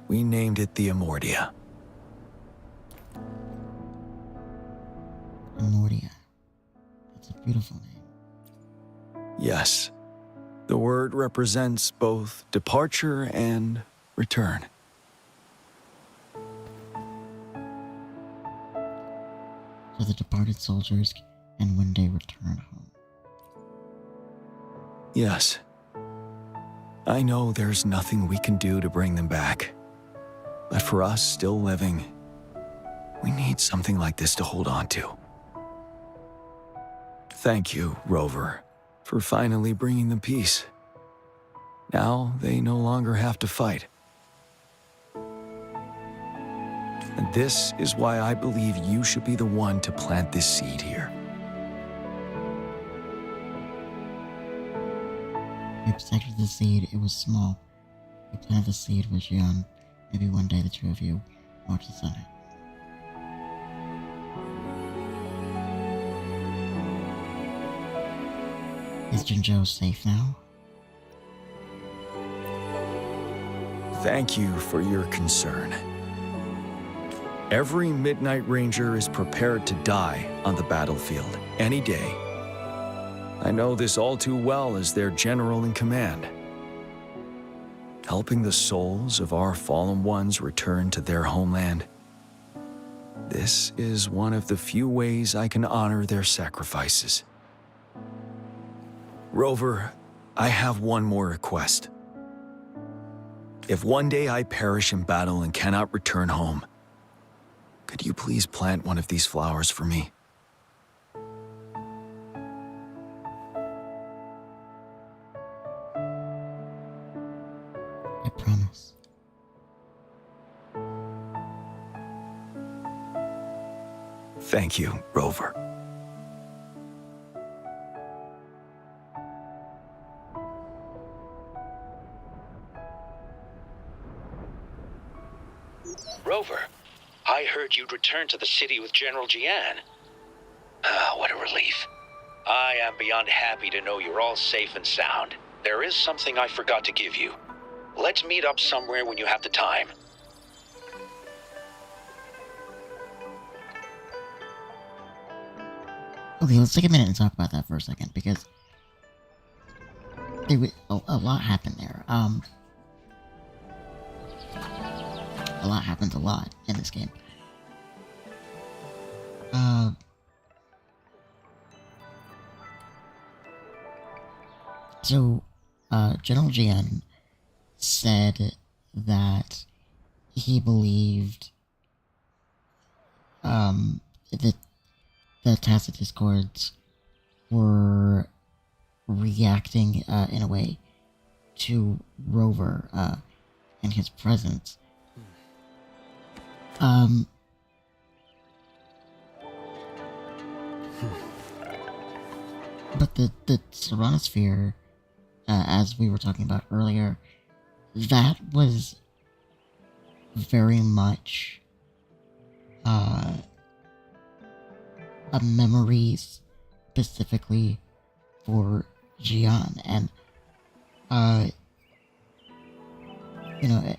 we named it the Amortia. Amortia. That's a beautiful name. Yes, the word represents both departure and return. So the departed soldiers can one day return home. Yes. I know there's nothing we can do to bring them back. But for us still living, we need something like this to hold on to. Thank you, Rover, for finally bringing them peace. Now they no longer have to fight. And this is why I believe you should be the one to plant this seed here. You protected the seed, it was small. You planted the seed was young. Maybe one day the two of you watch the sun. Is Jinzhou safe now? Thank you for your concern. Every Midnight Ranger is prepared to die on the battlefield any day. I know this all too well as their general in command. Helping the souls of our fallen ones return to their homeland. This is one of the few ways I can honor their sacrifices. Rover, I have one more request. If one day I perish in battle and cannot return home, could you please plant one of these flowers for me? I promise. Thank you, Rover. Rover, I heard you'd returned to the city with General Jian. Ah, what a relief. I am beyond happy to know you're all safe and sound. There is something I forgot to give you. Let's meet up somewhere when you have the time. Okay, let's take a minute and talk about that for a second, because a lot happened there. A lot happens a lot in this game. So, General Jian said that he believed that the Tacit Discords were reacting in a way to Rover and his presence. But the Serenosphere, as we were talking about earlier, that was very much a memory specifically for Jian, and you know,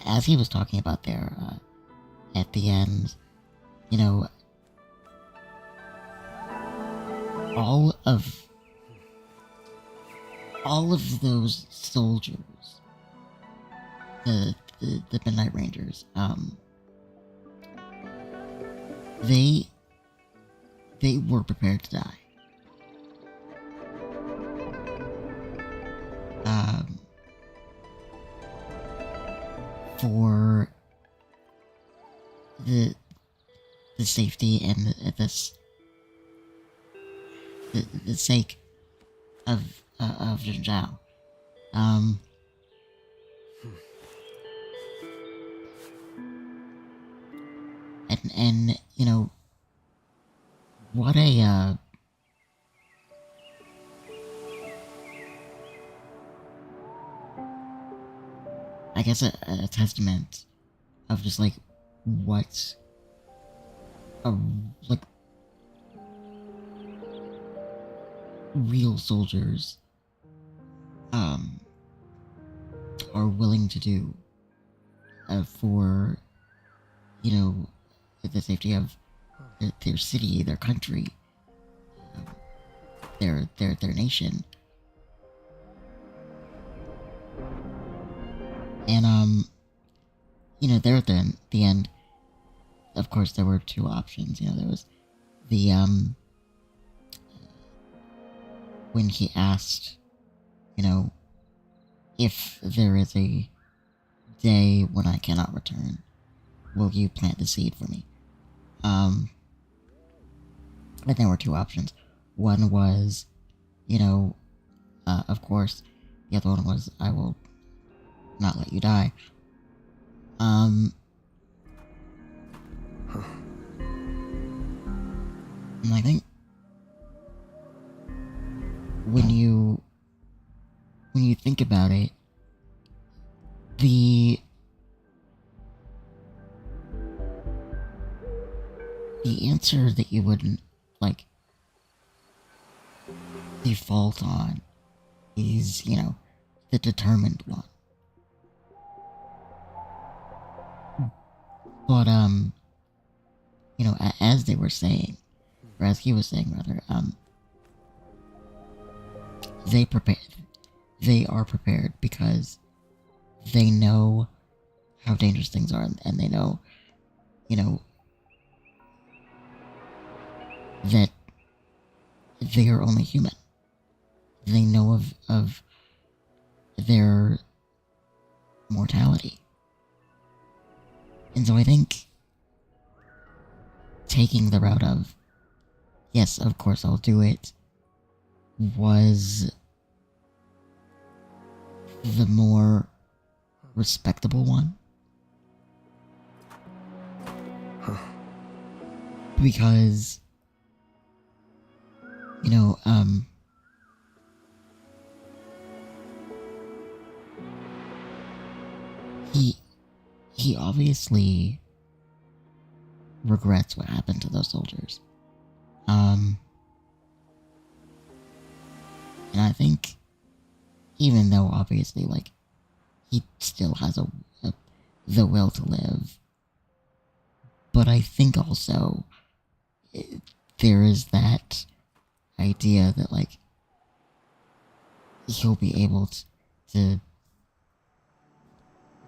as he was talking about there at the end, you know, all of those soldiers, the Midnight Rangers, they were prepared to die. For the the safety and the sake of Jinzhao. And you know, what a I guess a testament of just like what like real soldiers are willing to do for, you know, the safety of their city, their country, their nation. And you know, there at the end, of course, there were two options. You know, there was the when he asked, you know, if there is a day when I cannot return, will you plant the seed for me? And there were two options. One was, you know, of course. The other one was, I will not let you die. And I think when you think about it, the answer that you wouldn't like default on is, you know, the determined one. But you know, as they were saying, or as he was saying rather, they are prepared because they know how dangerous things are, and they know, you know, that they are only human. They know of their mortality. And so I think taking the route of, yes, of course I'll do it, was the more respectable one. Because, you know, he obviously regrets what happened to those soldiers. And I think, even though obviously, like, he still has the will to live, but I think also there is that idea that, like, he'll be able to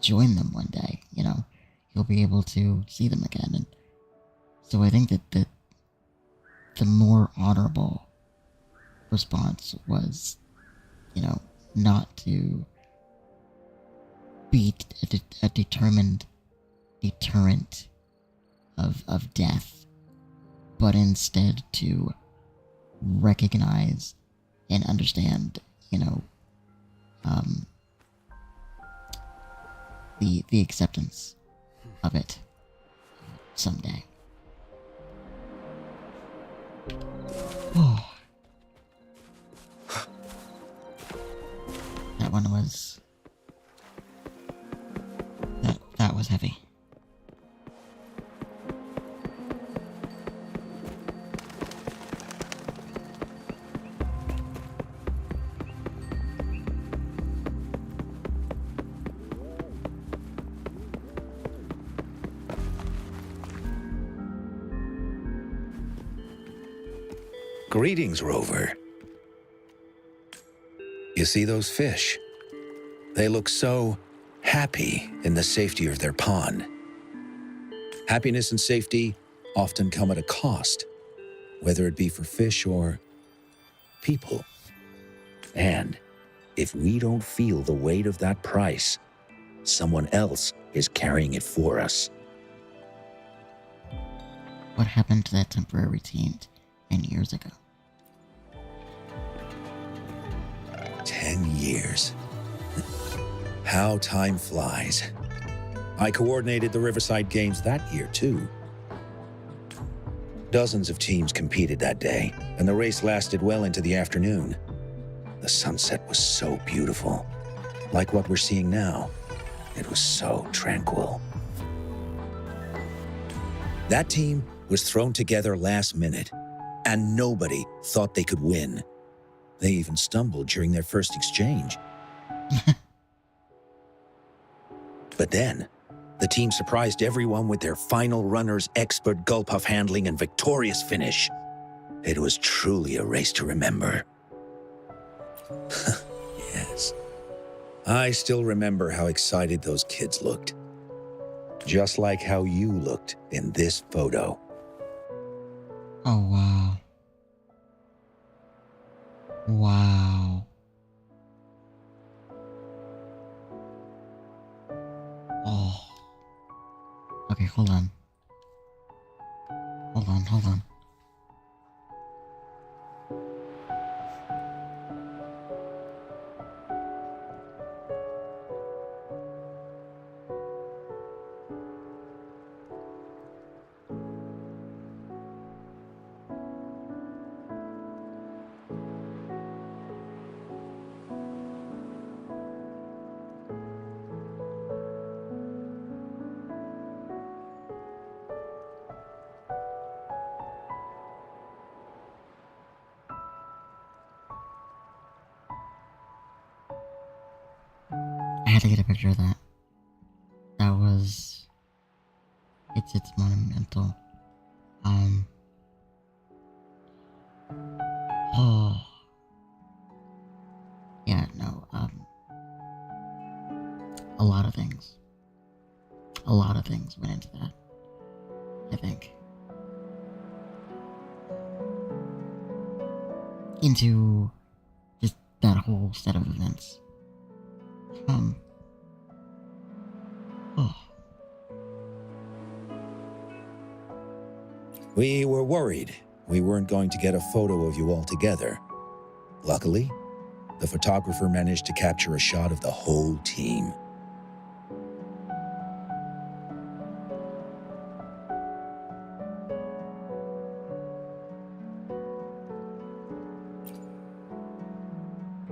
join them one day, you know? He'll be able to see them again. And so I think that the more honorable response was, you know, not to be a determined deterrent of death, but instead to recognize and understand, you know, the acceptance of it someday. Oh. That one was... That was heavy. Greetings, Rover. You see those fish? They look so happy in the safety of their pond. Happiness and safety often come at a cost, whether it be for fish or people. And if we don't feel the weight of that price, someone else is carrying it for us. what happened to that temporary team 10 years ago. 10 years. How time flies. I coordinated the Riverside Games that year, too. Dozens of teams competed that day, and the race lasted well into the afternoon. The sunset was so beautiful. Like what we're seeing now. It was so tranquil. That team was thrown together last minute, and nobody thought they could win. They even stumbled during their first exchange. But then, the team surprised everyone with their final runner's expert gulpuff handling and victorious finish. It was truly a race to remember. Yes. I still remember how excited those kids looked. Just like how you looked in this photo. Oh, wow. Wow. Oh. Okay, hold on. Hold on. I had to get a picture of that. That was... It's monumental. Oh. Yeah, no, a lot of things. A lot of things went into that, I think. Into just that whole set of events. Oh. We were worried we weren't going to get a photo of you all together. Luckily, the photographer managed to capture a shot of the whole team.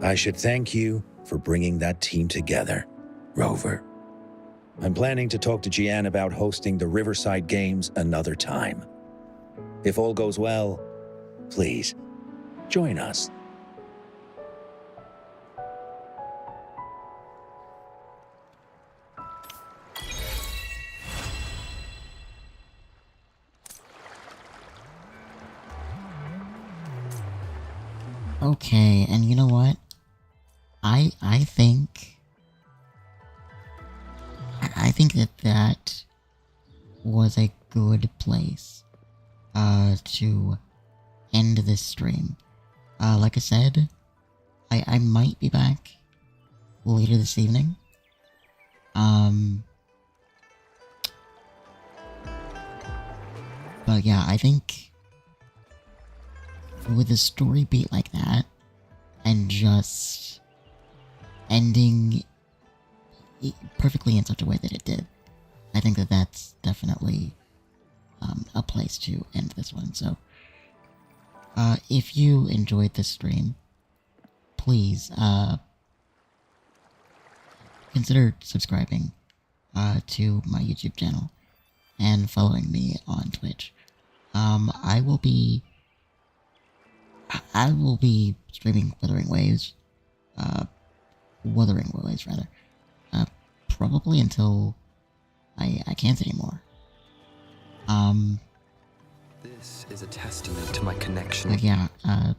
I should thank you for bringing that team together, Rover. I'm planning to talk to Gian about hosting the Riverside Games another time. If all goes well, please, join us. Okay, and you know what? I think that was a good place to end this stream. Like I said, I might be back later this evening. But yeah, I think with a story beat like that, and just ending perfectly in such a way that it did, I think that that's definitely a place to end this one. So, if you enjoyed this stream, please consider subscribing to my YouTube channel and following me on Twitch. I will be streaming Wuthering Waves, probably until I can't anymore. This is a testament to my connection. But yeah, and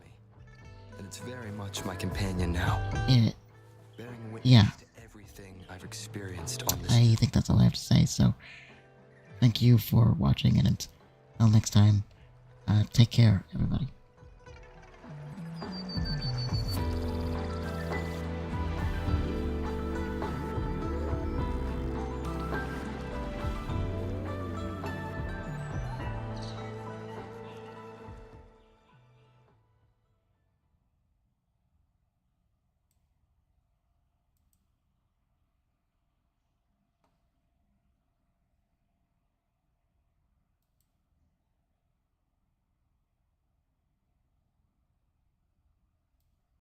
it's very much my companion now. Yeah. To everything I've experienced on this. I think that's all I have to say. So, thank you for watching, and until next time, take care, everybody.